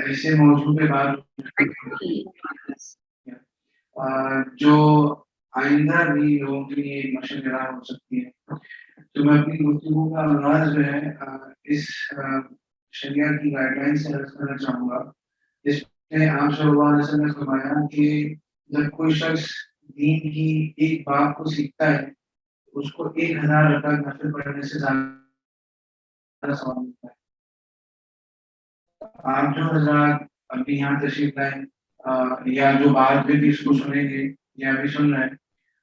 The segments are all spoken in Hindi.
ऐसे मौजूद पे बात जो आइंदा भी लोगों के लिए मशवरा हो सकती है। तो मैं अपनी गुफ्तगू का आगाज जो है इस शरिया की गाइडलाइन से अर्ज करना चाहूँगा। इसमें आप सल्लल्लाहु अलैहि वसल्लम ने फरमाया कि जब कोई शख्स दीन की एक बात को सीखता है, उसको 1000 रकात नफिल पढ़ने से ज़्यादा सवाब मिलता है। आप जो हज़रात अभी यहाँ तशरीफ लाए या जो बाद में भी इसको सुनेंगे या अभी सुन रहे हैं,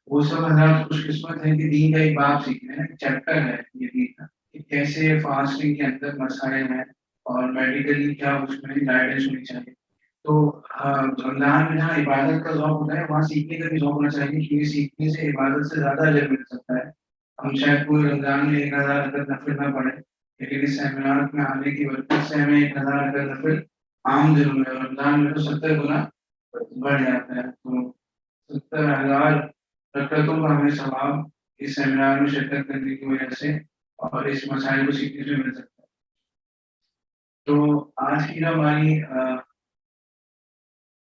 वो सब हज़रात खुशकिस्मत है कि दीन का एक बाब सीख रहे हैं, चैप्टर है ये दीन का, कि कैसे फास्टिंग के अंदर मसाइल हैं और मेडिकली क्या उसमें गाइडेंस होनी चाहिए। तो रमज़ान में जहाँ इबादत का ज़ौक़ होता है, वहाँ सीखने का भी ज़ौक़ होना चाहिए, क्योंकि सीखने से इबादत से ज़्यादा अजर मिल सकता है। हम शायद पूरे रमज़ान में 1000 अगर नफ़िल ना पढ़ें, लेकिन इस सेमिनार में आने की बरकत से हमें 1000 अगर नफ़िल आम दिनों में, रमज़ान में तो 70 गुना बढ़ जाता है। तो 70,000 रकअतों का हमें सवाब इस सेमिनार में शिरकत करने की वजह से और इस मसाइल को सीखने से मिल सकता है। तो आज की जो हमारी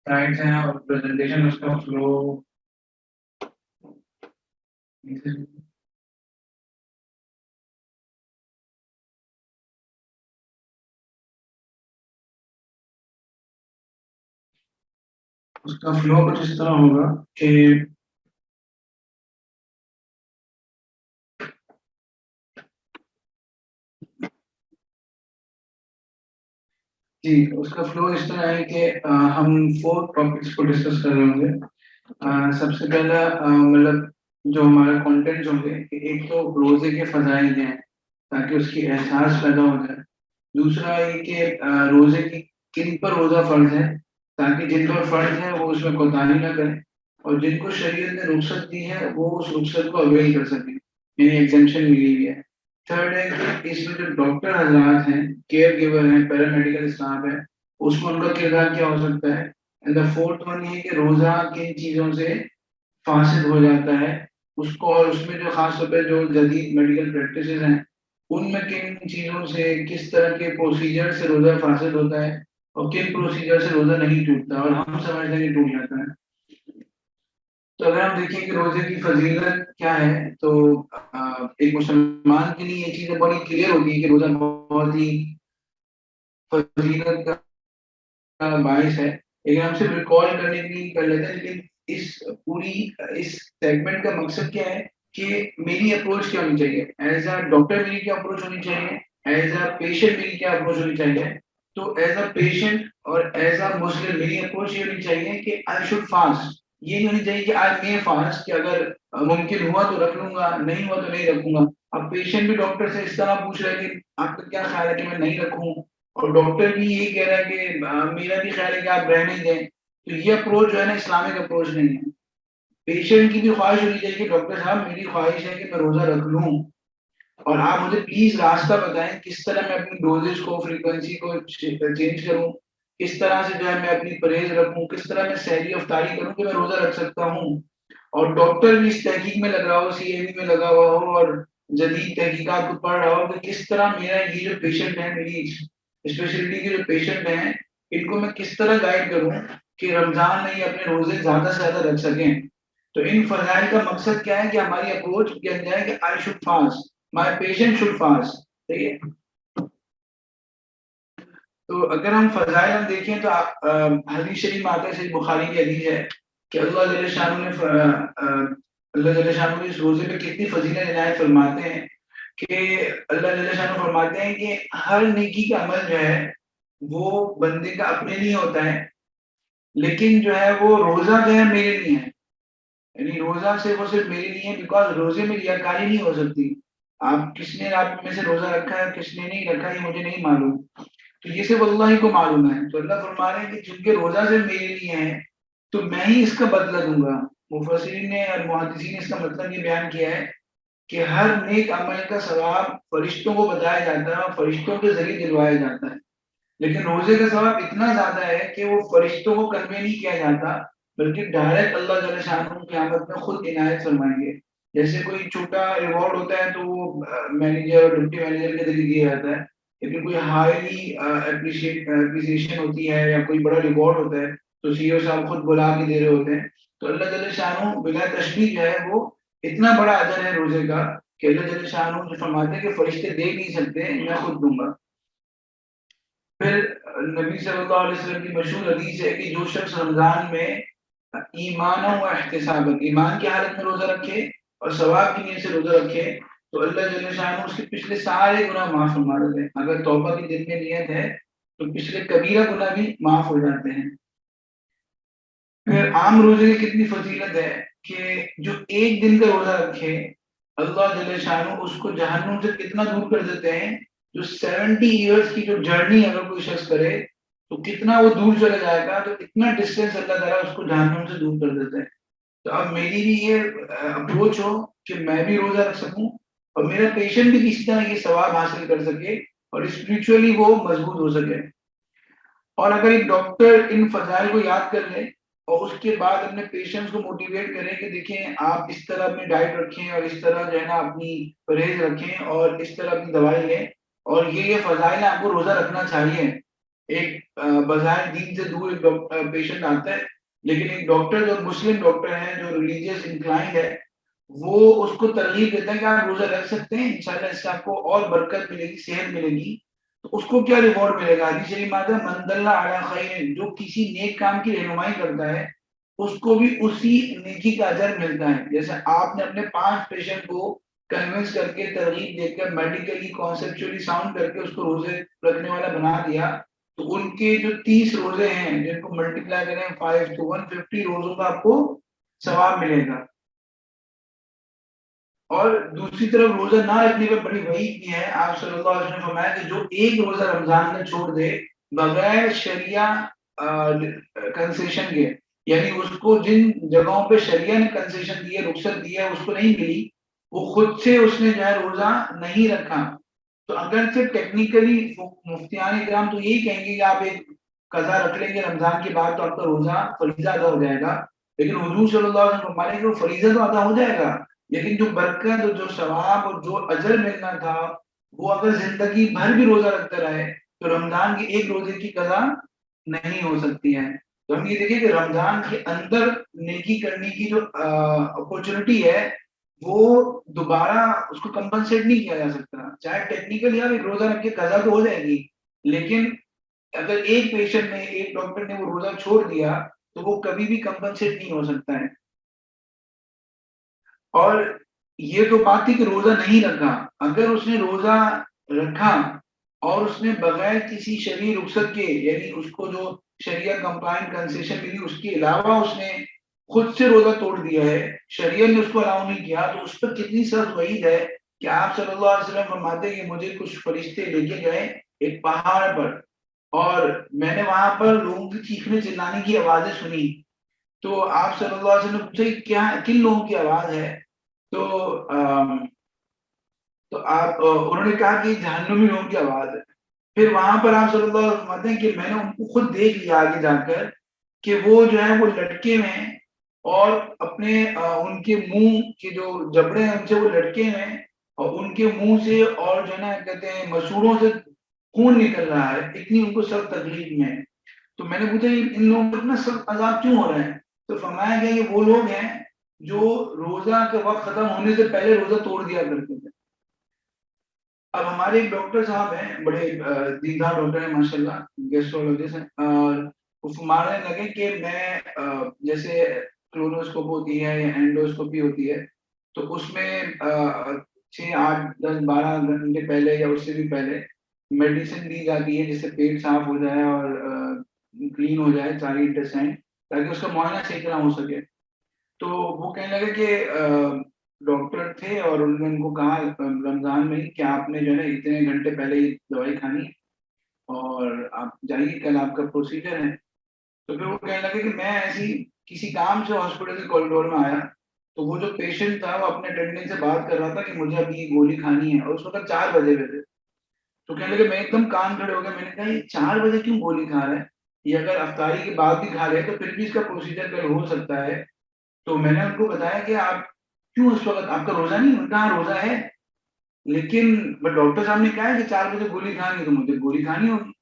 स्लाइड्स हैं और प्रेजेंटेशन उसका फ्लो उसका फ्लो कुछ इस तरह होगा कि जी, उसका फ्लो इस तरह है कि हम 4 टॉपिक्स को डिस्कस कर रहे होंगे। सबसे पहला मतलब जो हमारा कंटेंट्स होंगे कि एक तो रोजे के फजाइल हैं, ताकि उसकी एहसास पैदा हो जाए। दूसरा ये कि रोजे की किन पर रोजा फर्ज है, ताकि जिन पर फर्ज है वो उसमें कोताही ना करें, और जिनको शरीयत ने रुखसत दी है वो उस रुखसत को अवेल कर सकें, यानी एग्जेम्पशन मिली हुई है। थर्ड है कि इसमें जो डॉक्टर हजरात हैं, केयर गिवर हैं, पैरामेडिकल स्टाफ है, उसमें उनका किरदार क्या हो सकता है। एंड द फोर्थ वन ये कि रोजा किन चीजों से फासिद हो जाता है उसको, और उसमें जो खास तौर पे जो जदीद मेडिकल प्रैक्टिसेस हैं उनमें किन चीजों से, किस तरह के प्रोसीजर से रोजा फासिद होता है और किन प्रोसीजर से रोजा नहीं टूटता और हम समझते हैं कि टूट जाता है। तो अगर हम देखें कि रोजे की फजीलत क्या है, तो एक मुसलमान के लिए ये चीजें बड़ी क्लियर होती है कि रोजा बहुत ही फजीलत का बायस है। लेकिन हम सिर्फ रिकॉल करने के लिए कर लेते हैं, लेकिन इस पूरी इस सेगमेंट का मकसद क्या है कि मेरी अप्रोच क्या होनी चाहिए, एज अ डॉक्टर मेरी क्या अप्रोच होनी चाहिए, एज अ पेशेंट मेरी क्या अप्रोच होनी चाहिए। तो एज अ पेशेंट और एज अ मुस्लिम मेरी अप्रोच ये होनी चाहिए कि आई शुड फास्ट। ये नहीं होनी चाहिए कि आज मैं फास्ट, कि अगर मुमकिन हुआ तो रख लूंगा, नहीं हुआ तो नहीं रखूंगा। अब पेशेंट भी डॉक्टर से इस तरह पूछ रहा है कि आपका क्या ख्याल है कि मैं नहीं रखूं, और डॉक्टर भी ये कह रहा है कि मेरा भी ख्याल है कि आप रहने दें। तो ये अप्रोच जो है ना, इस्लामिक अप्रोच नहीं है। पेशेंट की भी ख्वाहिश होनी चाहिए कि डॉक्टर साहब मेरी ख्वाहिश है कि मैं रोजा रख लूं, और आप मुझे प्लीज रास्ता बताएं किस तरह मैं अपनी डोजेज को, फ्रीक्वेंसी को चेंज करूं, किस तरह से जो है मैं अपनी परहेज रखूं, किस तरह मैं सहरी अफ्तारी करूं कि मैं रोजा रख सकता हूं। और डॉक्टर भी इस तहकीक में लगा हो, सीएबी में लगा हुआ हो और जदीद तहकीकात को पढ़ रहा हो कि किस तरह मेरा ये जो पेशेंट है, मेरी स्पेशलिटी के जो पेशेंट हैं, इनको मैं किस तरह गाइड करूं कि रमजान में ये अपने रोजे ज्यादा से ज्यादा रख सकें। तो इन फजाइल का मकसद क्या है कि हमारी अप्रोच बन जाए कि I should fast, my patient should fast. ठीक है। तो अगर हम फजाइल हम देखें तो हदीस शरीफ में आता है, सही बुखारी की हदीस है कि अल्लाह जल्ल शानहू ने अल्लाह जल्ल शानहू इस रोजे पे कितनी फजीलत इनायत फरमाते हैं कि अल्लाह जल्ल शानहू फरमाते हैं कि हर नेकी का अमल जो है वो बंदे का अपने लिए होता है, लेकिन जो है वो रोजा जो है मेरे लिए है। यानी रोजा से वो सिर्फ मेरे लिए है, बिकॉज रोजे में रियाकारी नहीं हो सकती। आप किसने आप में से रोजा रखा है किसने नहीं रखा ये मुझे नहीं मालूम, तो ये सिर्फ अल्लाह ही को मालूम है। तो अल्लाह फरमा रहे हैं कि जिनके रोजा सिर्फ मेरे लिए है तो मैं ही इसका बदला दूंगा। मुफस्सिरीन ने और मुहद्दिसीन ने इसका मतलब ये बयान किया है कि हर नेक अमल का सवाब फरिश्तों को बताया जाता है और फरिश्तों के जरिए दिलवाया जाता है, लेकिन रोजे का सवाब इतना ज्यादा है कि वो फरिश्तों को कन्वे नहीं किया जाता, बल्कि डायरेक्ट अल्लाह जल्ल शानहू क़यामत में खुद इनायत फरमाएंगे। जैसे कोई छोटा रिवॉर्ड होता है तो वो मैनेजर और डिप्टी मैनेजर के जरिए दिया जाता है, लेकिन कोई हाईली एप्रिसिएशन होती है या कोई बड़ा रिवॉर्ड होता है तो सीईओ साहब खुद बुला के दे रहे होते हैं, तो अल्लाह जल्ले शानहू बिला तशबीह जो है वो इतना बड़ा अजर है रोजे का कि अल्लाह जल्ले शानहू जो फरमाते हैं कि फरिश्ते दे नहीं सकते, मैं खुद दूंगा। फिर नबी सल्लल्लाहु अलैहि वसल्लम की मशहूर हदीस है कि जो शख्स रमजान में ईमान व एहतिसाबन, ईमान की हालत में रोजा रखे और सवाब की नीयत से रोजा रखे, तो अल्लाह जल्ले शानहू उसके पिछले सारे गुनाह माफ फरमा देते हैं। अगर तौबा की दिल में नियत है तो पिछले कबीरा गुनाह भी माफ हो जाते हैं। फिर आम रोजे की कितनी फजीलत है कि जो एक दिन का रोजा रखे, अल्लाह जल्ले शानहू उसको जहन्नुम से कितना दूर कर देते हैं। जो 70 इयर्स की जो जर्नी अगर कोई शख्स करे तो कितना वो दूर चला जाएगा, तो इतना डिस्टेंस अल्लाह ताला उसको जहन्नुम से दूर कर देते हैं। तो अब मेरी भी ये अप्रोच हो कि मैं भी रोजा रख सकूं और मेरा पेशेंट भी किसी तरह ये सवाब हासिल कर सके और स्पिरिचुअली वो मजबूत हो सके। और अगर एक डॉक्टर इन फजाइल को याद कर ले और उसके बाद अपने पेशेंट्स को मोटिवेट करें कि देखें आप इस तरह अपनी डाइट रखें और इस तरह जो है ना अपनी परहेज रखें और इस तरह अपनी दवाई लें और ये फजाइल आपको रोजा रखना चाहिए। एक बजाय दीन से दूर एक पेशेंट आता है, लेकिन एक डॉक्टर जो मुस्लिम डॉक्टर है जो रिलीजियस इंक्लाइंड है वो उसको तरगीब देता है कि आप रोजा रख सकते हैं, इंशाल्लाह इससे आपको और बरकत मिलेगी, सेहत मिलेगी। तो उसको क्या रिवॉर्ड मिलेगा? हदीस शरीफ में आता है मन दल्ला अला खैरिन, जो किसी नेक काम की रहनुमाई करता है उसको भी उसी नेकी का अजर मिलता है। जैसे आपने अपने 5 पेशेंट को कन्विंस करके तरगीब देकर मेडिकली कॉन्सेप्चुअली साउंड करके उसको रोजे रखने वाला बना दिया, तो उनके जो 30 रोजे हैं जिनको मल्टीप्लाई करें 5 तो 150 रोजों का आपको सवाब मिलेगा। और दूसरी तरफ रोजा ना रखने पर बड़ी वईद भी है। आप सल्लल्लाहु अलैहि वसल्लम ने फरमाया कि जो एक रोजा रमजान में छोड़ दे बगैर शरिया कंसेशन के, यानी उसको जिन जगहों पे शरिया ने कंसेशन दी है, रुख्सत दी है, उसको नहीं मिली, वो खुद से उसने जो है रोजा नहीं रखा, तो अगर से टेक्निकली मुफ्तियान इकराम तो यही कहेंगे कि आप एक कज़ा रख लेंगे रमजान के बाद तो आपका रोजा फरीजा अदा हो जाएगा, लेकिन हुजूर सल्लल्लाहु अलैहि वसल्लम फरमाने कि वो फरीजा तो अदा हो जाएगा, लेकिन जो बरकत और जो सवाब और जो अजर मिलना था वो अगर जिंदगी भर भी रोजा रखता रहे तो रमजान के एक रोजे की कज़ा नहीं हो सकती है। तो हम ये देखिए कि रमजान के अंदर नेकी करने की जो अपॉर्चुनिटी है वो दोबारा उसको कंपनसेट नहीं किया जा सकता। चाहे टेक्निकली आप एक रोजा रख के कज़ा तो हो जाएगी, लेकिन अगर एक पेशेंट ने, एक डॉक्टर ने वो रोजा छोड़ दिया तो वो कभी भी कंपनसेट नहीं हो सकता है। और ये तो बात थी कि रोजा नहीं रखा, अगर उसने रोजा रखा और उसने बगैर किसी शरई रुखसत के, यानी उसको जो शरिया कंप्लाइंट कंसेशन मिली उसके अलावा उसने खुद से रोजा तोड़ दिया है, शरिया ने उसको अलाउ नहीं किया, तो उस पर कितनी सख्त वईद है कि आप सल्लल्लाहु अलैहि वसल्लम फरमाते हैं कि मुझे कुछ फरिश्ते लेके गए एक पहाड़ पर और मैंने वहां पर लोगों की चीखने चिल्लाने की आवाजें सुनी। तो आप सल्लल्लाहु अलैहि वसल्लम ने पूछा कि क्या किन लोगों की आवाज है? तो उन्होंने कहा कि जहन्नुमी लोगों की आवाज है। फिर वहां पर आप सल्लल्लाहु अलैहि वसल्लम फरमाते हैं कि मैंने उनको खुद देख लिया आगे जाकर कि वो जो है वो लटके हुए हैं और अपने उनके मुंह के जो जबड़े हैं उनसे वो लटके हुए हैं और उनके मुंह से और जो है ना कहते हैं मसूड़ों से खून निकल रहा है, इतनी उनको सख्त तकलीफ में है। तो मैंने पूछा इन लोगों को इतना सख्त अजाब क्यों हो रहा है? तो फरमाया गया ये वो लोग हैं जो रोजा के वक्त खत्म होने से पहले रोजा तोड़ दिया करते थे। अब हमारे एक डॉक्टर साहब हैं, बड़े दीनदार डॉक्टर हैं माशाल्लाह, गैस्ट्रोलॉजिस्ट हैं, और वो फरमाने लगे कि मैं जैसे क्लोनोस्कोप होती है या एंडोस्कोपी होती है तो उसमें 6 8 10 12 घंटे पहले या उससे भी पहले मेडिसिन दी जाती है जिससे पेट साफ हो जाए और क्लीन हो जाए सारी इंटेस्टाइन, ताकि उसका मुआयना सही तरह हो सके। तो वो कहने लगे कि डॉक्टर थे और उन्होंने उनको कहा रमजान में ही कि आपने जो है ना इतने घंटे पहले ही दवाई खानी है और आप जाइए कल आपका प्रोसीजर है। तो फिर वो कहने लगे कि मैं ऐसी किसी काम से हॉस्पिटल के कॉरिडोर में आया, तो वो जो पेशेंट था वो अपने अटेंडेंट से बात कर रहा था कि मुझे अभी ये गोली खानी है और उस वक्त 4 बजे हुए थे। तो कहने लगे मैं एकदम कान खड़े हो गया, मैंने कहा ये 4 बजे क्यों गोली खा रहा है? ये अगर अफ्तारी के बाद भी खा रहे तो फिर भी इसका प्रोसीजर कल हो सकता है। तो मैंने उनको बताया कि आप क्यों इस वक्त आपका रोजा नहीं? उनका हाँ रोजा है, लेकिन बट डॉक्टर साहब ने कहा है कि 4 बजे गोली खानी, तो मुझे गोली खानी होगी।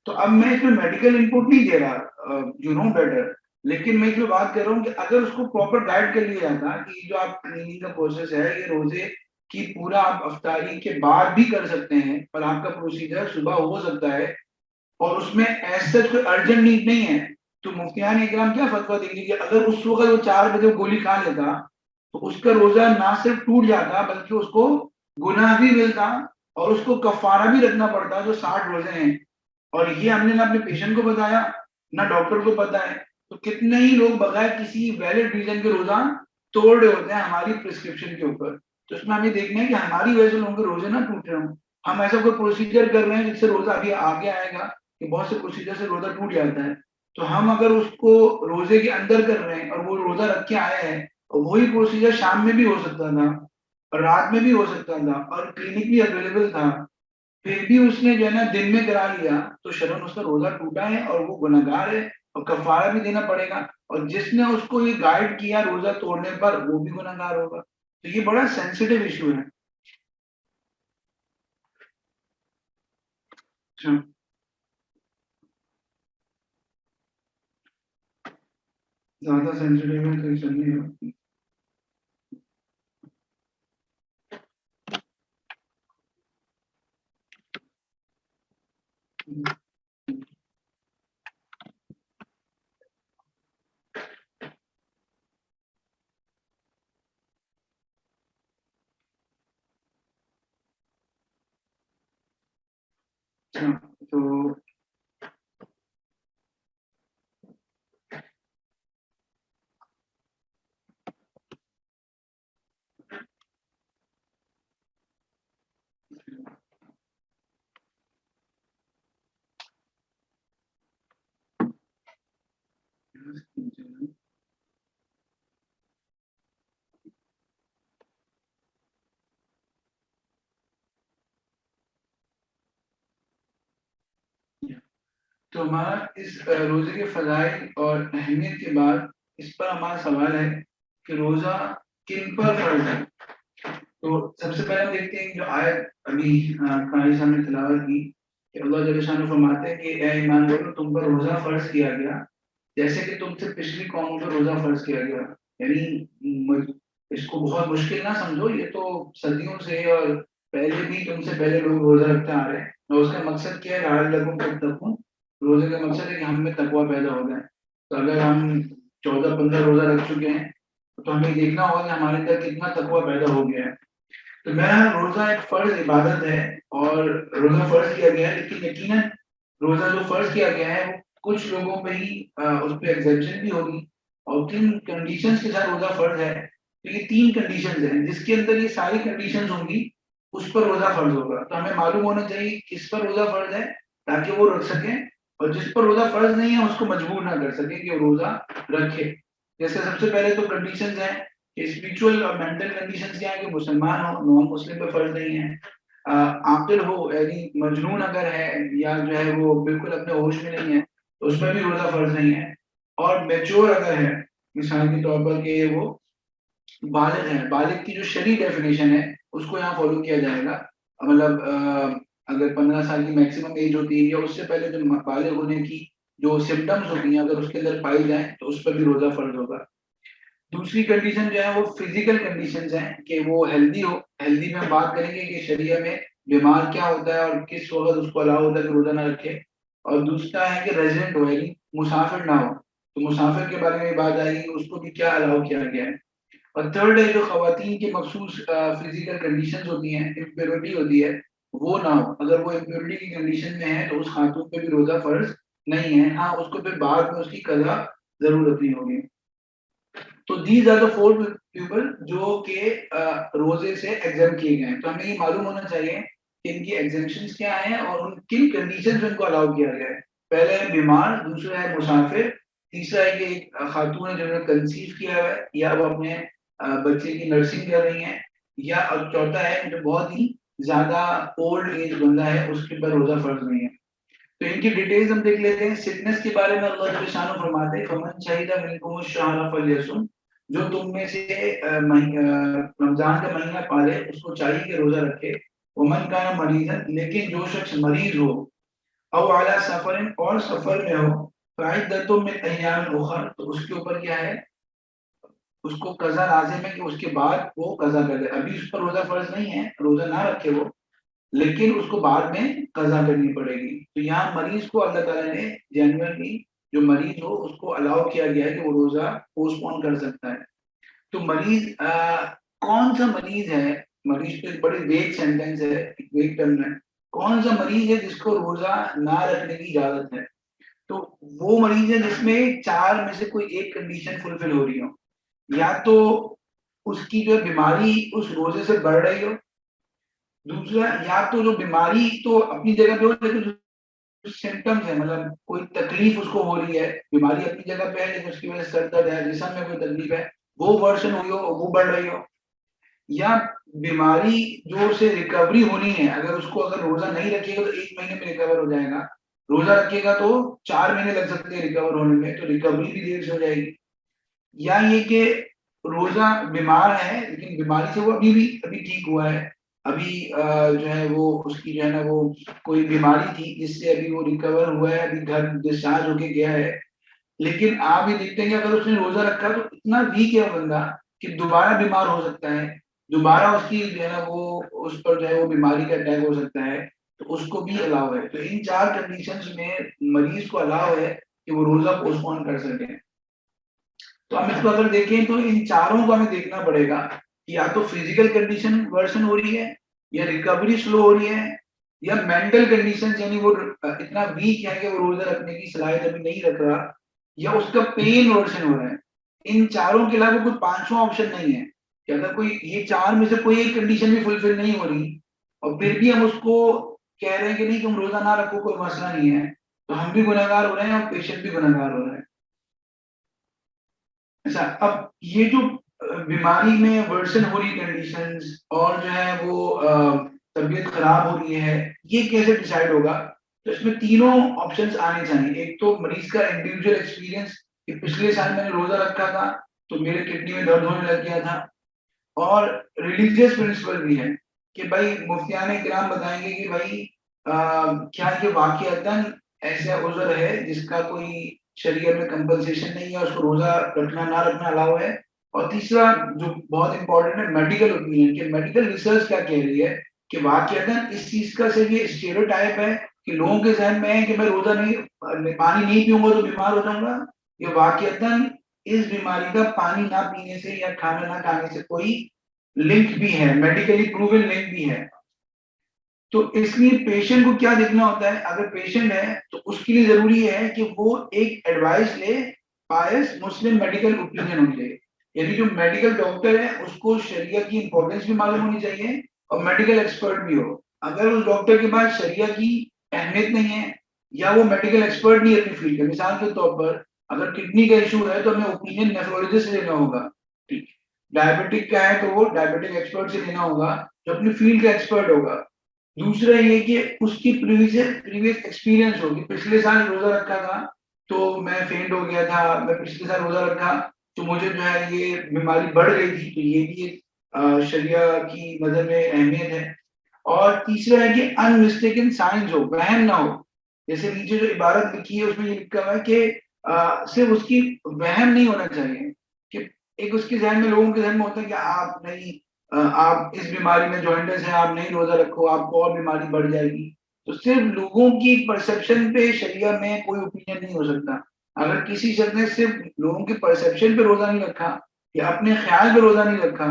तो अब मैं इसमें मेडिकल इनपुट नहीं दे रहा, यू नो बेटर, लेकिन मैं इसमें बात कर रहा हूँ कि अगर उसको प्रॉपर गाइड कर लिया जाता कि जो आप क्लीनिंग का प्रोसेस है ये रोजे की पूरा आप अफ्तारी के बाद भी कर सकते हैं, और आपका प्रोसीजर सुबह हो सकता है, और उसमें ऐसा कोई अर्जेंट नीड नहीं है, तो मुफ्तियान इकराम क्या फतवा देंगे कि अगर उस वक्त वो 4 बजे गोली खा लेता तो उसका रोजा ना सिर्फ टूट जाता बल्कि उसको गुनाह भी मिलता, और उसको कफारा भी रखना पड़ता जो 60 रोजे हैं। और ये हमने ना अपने पेशेंट को बताया, ना डॉक्टर को पता है। तो कितने ही लोग बगैर किसी वैलिड रीजन के रोजा तोड़ रहे होते हैं हमारी प्रिस्क्रिप्शन के ऊपर। तो इसमें हमें देखना है कि हमारी वजह से लोगों के रोजे ना टूट रहे हो। हम ऐसा कोई प्रोसीजर कर रहे हैं जिससे रोजा अभी आगे आएगा कि बहुत से प्रोसीजर से रोजा टूट जाता है, तो हम अगर उसको रोजे के अंदर कर रहे हैं और वो रोजा रख के आया है, और वही प्रोसीजर शाम में भी हो सकता था और रात में भी हो सकता था और क्लिनिक भी अवेलेबल था, फिर भी उसने जो है ना दिन में करा लिया, तो शरण उसका रोजा टूटा है और वो गुनहगार है और कफारा भी देना पड़ेगा। और जिसने उसको ये गाइड किया रोजा तोड़ने पर वो भी गुनहगार होगा। तो ये बड़ा सेंसिटिव इशू है। अच्छा। ज्यादा सेंसिटिव है तो ये सब नहीं होती। अच्छा। तो तो हमारा इस रोजे के फजाइल और अहमियत के बाद इस पर हमारा सवाल है कि रोजा किन पर फर्ज है। तो सबसे पहले हम देखते हैं जो आयत अभी कारी साहब ने तिलावत की कि अल्लाह जल्ल शान फरमाते हैं कि ए ईमान वालों तुम पर रोजा फर्ज किया गया जैसे कि तुमसे पिछली कौमों पर रोजा फर्ज किया गया। यानी इसको बहुत मुश्किल ना समझो, ये तो सदियों से और पहले भी तुमसे पहले लोग रोजा रखते आ रहे हैं, और उसका मकसद क्या है, लाल लगों तक तकूं। रोजे का मकसद है कि हम में तकवा पैदा हो जाए। तो अगर हम 14-15 रोजा रख चुके हैं तो हमें देखना होगा कि हमारे अंदर कितना तकवा पैदा हो गया है। तो मेरा रोजा एक फर्ज इबादत है, और रोजा फर्ज किया गया है, लेकिन यकीनन रोजा जो फर्ज किया गया है वो कुछ लोगों पे ही उस पर एग्जेप्शन भी होगी। और किन कंडीशंस के साथ रोजा फर्ज है, तो ये 3 कंडीशंस हैं जिसके अंदर ये सारी कंडीशंस होंगी उस पर रोजा फर्ज होगा। तो हमें मालूम होना चाहिए किस पर रोजा फर्ज है ताकि वो रख सके, और जिस पर रोजा फर्ज नहीं है उसको मजबूर ना कर सके कि वो रोजा रखे। जैसे सबसे पहले तो कंडीशंस हैं कि स्पिरिचुअल और मेंटल कंडीशंस क्या है कि मुसलमान हो, नॉन मुस्लिम पे फर्ज नहीं है। आकिल हो यानी मजनून अगर है या जो है वो बिल्कुल अपने होश में नहीं है तो उस पर भी रोजा फर्ज नहीं है। और मेच्योर अगर है, मिसाल के तौर पर कि वो बालिग है, बालिग की जो शरी डेफिनेशन है उसको यहाँ फॉलो किया जाएगा। मतलब अगर 15 साल की मैक्सिमम एज होती है या उससे पहले जो बालिग होने की जो सिम्टम्स होती हैं अगर उसके अंदर पाई जाए तो उस पर भी रोजा फर्ज होगा। दूसरी कंडीशन जो है वो फिजिकल कंडीशंस हैं कि वो हेल्दी हो। हेल्दी में हम बात करेंगे कि शरीर में बीमार क्या होता है और किस वक्त उसको अलाउ होता है कि रोजा ना रखे। और दूसरा है कि रेजिडेंट हो यानी मुसाफिर ना हो, तो मुसाफिर के बारे में बात आएगी कि उसको भी क्या अलाउ किया गया है। और थर्ड है जो खवातीन की मखसूस फिजिकल कंडीशंस होती हैं, इम्प्योरिटी होती है, वो ना हो। अगर वो इम्प्योरिटी की कंडीशन में है तो उस खातून पे भी रोजा फर्ज नहीं है, हाँ उसको फिर बाद में उसकी कजा जरूर रखनी होगी। तो दीज आर द 4 पीपल जो के रोजे से एग्जाम किए गए हैं। तो हमें ये मालूम होना चाहिए कि इनकी एग्जामेशन क्या है और उन किन कंडीशन में इनको अलाउ किया गया है। पहले है बीमार, दूसरा है मुसाफिर, तीसरा है कि एक खातून है जिन्होंने कंसीव किया है या वो अपने बच्चे की नर्सिंग कर रही हैं, या और चौथा है जो बहुत ही ज्यादा ओल्ड एज बंदा है उसके ऊपर रोजा फर्ज नहीं है। तो इनकी डिटेल्स हम देख लेते हैं। सिकनेस के बारे में अल्लाह जल्ल शान फरमाते हैं फमन शहीदा मिनकुम शहरा फल्यसुम, जो तुम में से रमजान का महीना पाले उसको चाहिए कि रोजा रखे। वमन का मरीजन, लेकिन जो शख्स मरीज हो, अव अला सफर, और सफर में हो, फाइदतुम मिन अय्याम उखर, तो उसके ऊपर क्या है, उसको कजा लाजिम है कि उसके बाद वो कजा कर दे। अभी उस पर रोजा फर्ज नहीं है, रोजा ना रखे वो, लेकिन उसको बाद में कजा करनी पड़ेगी। तो यहाँ मरीज को अल्लाह ताला ने जेन्युइनली, जो मरीज हो उसको अलाउ किया गया है कि वो रोजा पोस्टपोन कर सकता है। तो मरीज कौन सा मरीज है, मरीज तो एक बड़ी वेग सेंटेंस है, एक वेग टर्म है। कौन सा मरीज है जिसको रोजा ना रखने की इजाजत है? तो वो मरीज है जिसमें चार में से कोई एक कंडीशन फुलफिल हो रही हो। या तो उसकी जो बीमारी उस रोजे से बढ़ रही हो, दूसरा या तो जो बीमारी तो अपनी जगह पे हो, लेकिन जो सिम्टम्स है, मतलब कोई तकलीफ उसको हो रही है, बीमारी अपनी जगह पे है लेकिन उसकी वजह से सर दर्द है, जिस्म में कोई तकलीफ है, वो वर्सन हुई हो, वो बढ़ रही हो। या बीमारी जो से रिकवरी होनी है, अगर उसको अगर रोजा नहीं रखिएगा तो 1 महीने में रिकवर हो जाएगा, रोजा रखिएगा तो 4 महीने लग सकते हैं रिकवर होने में, तो रिकवरी भी देर से हो जाएगी। या ये कि रोजा बीमार है लेकिन बीमारी से वो अभी ठीक हुआ है, अभी जो है वो उसकी जो है ना वो कोई बीमारी थी जिससे अभी वो रिकवर हुआ है, अभी घर डिस्चार्ज होके गया है, लेकिन आप ये देखते हैं कि अगर उसने रोजा रखा तो इतना वीक है वो बंदा कि दोबारा बीमार हो सकता है, दोबारा उसकी जो है ना वो उस पर जो है वो बीमारी का अटैक हो सकता है, तो उसको भी अलाउ है। तो इन चार कंडीशंस में मरीज को अलाउ है कि वो रोजा पोस्टपोन कर सके। तो हम इसको अगर देखें तो इन चारों को हमें देखना पड़ेगा कि या तो फिजिकल कंडीशन वर्सन हो रही है, या रिकवरी स्लो हो रही है, या मेंटल कंडीशन यानी वो इतना वीक है कि वो रोजा रखने की सलाहियत अभी नहीं रख रहा, या उसका पेन वर्सन हो रहा है। इन चारों के अलावा कोई पांचवा ऑप्शन नहीं है कि अगर कोई ये चार में से कोई एक कंडीशन भी फुलफिल नहीं हो रही और फिर भी हम उसको कह रहे हैं कि नहीं तुम रोजा ना रखो, कोई मसला नहीं है, तो हम भी गुनहगार हो रहे हैं और पेशेंट भी गुनहगार हो रहे हैं। अच्छा, अब ये जो बीमारी में वर्सन हो रही कंडीशंस और जो है वो तबीयत खराब हो रही है, ये कैसे डिसाइड होगा? तो इसमें तीनों ऑप्शंस आने चाहिए। एक तो मरीज का इंडिविजुअल एक्सपीरियंस कि पिछले साल मैंने रोजा रखा था तो मेरे किडनी में दर्द होने लग गया था, और रिलीजियस प्रिंसिपल भी है कि भाई मुफ्तियान किराम बताएंगे कि भाई क्या ये वाकईतन ऐसा उज़र है जिसका कोई शरीयत में कंपनसेशन नहीं है, उसको रोजा रखना ना रखना अलाउ है। और तीसरा जो बहुत इंपॉर्टेंट है, मेडिकल ओपिनियन, कि मेडिकल रिसर्च क्या कह रही है कि वाकईतन इस चीज का सिर्फ ये स्टेरियोटाइप है कि लोगों के जहन में है कि मैं रोजा नहीं, पानी नहीं पीऊंगा तो बीमार हो जाऊंगा, ये वाकईतन इस बीमारी का पानी ना पीने से या खाना ना खाने से कोई लिंक भी है, मेडिकली प्रूवन लिंक भी है। तो इसलिए पेशेंट को क्या देखना होता है, अगर पेशेंट है तो उसके लिए जरूरी है कि वो एक एडवाइस ले, पायस मुस्लिम मेडिकल ओपिनियन होनी चाहिए। यानी जो मेडिकल डॉक्टर है उसको शरिया की इंपॉर्टेंस भी मालूम होनी चाहिए और मेडिकल एक्सपर्ट भी हो। अगर उस डॉक्टर के पास शरिया की अहमियत नहीं है या वो मेडिकल एक्सपर्ट नहीं है अपनी फील्ड का, मिसाल के तौर पर अगर किडनी का इशू है तो हमें ओपिनियन नेफ्रोलॉजिस्ट से लेना होगा, ठीक, डायबिटिक का है तो वो डायबिटिक एक्सपर्ट से लेना होगा जो अपनी फील्ड का एक्सपर्ट होगा। दूसरा ये कि उसकी प्रीवियस एक्सपीरियंस होगी, पिछले साल रोजा रखा था तो मैं फेंट हो गया था, मैं पिछले साल रोजा रखा तो मुझे जो है ये बीमारी बढ़ गई थी, तो ये भी एक शरिया की नजर में अहमियत है। और तीसरा है कि अनमिस्टेकन साइंस हो, वहम ना हो। जैसे नीचे जो इबारत लिखी है उसमें ये लिखा हुआ है कि सिर्फ उसकी वहम नहीं होना चाहिए कि एक उसके जहन में, लोगों के जहन में होता है कि आप नहीं, आप इस बीमारी में जॉइंटस है, आप नहीं रोजा रखो आपको और बीमारी बढ़ जाएगी। तो सिर्फ लोगों की परसेप्शन पे शरिया में कोई ओपिनियन नहीं हो सकता। अगर किसी शख्स ने सिर्फ लोगों के परसेप्शन पे रोजा नहीं रखा या अपने ख्याल पे रोजा नहीं रखा,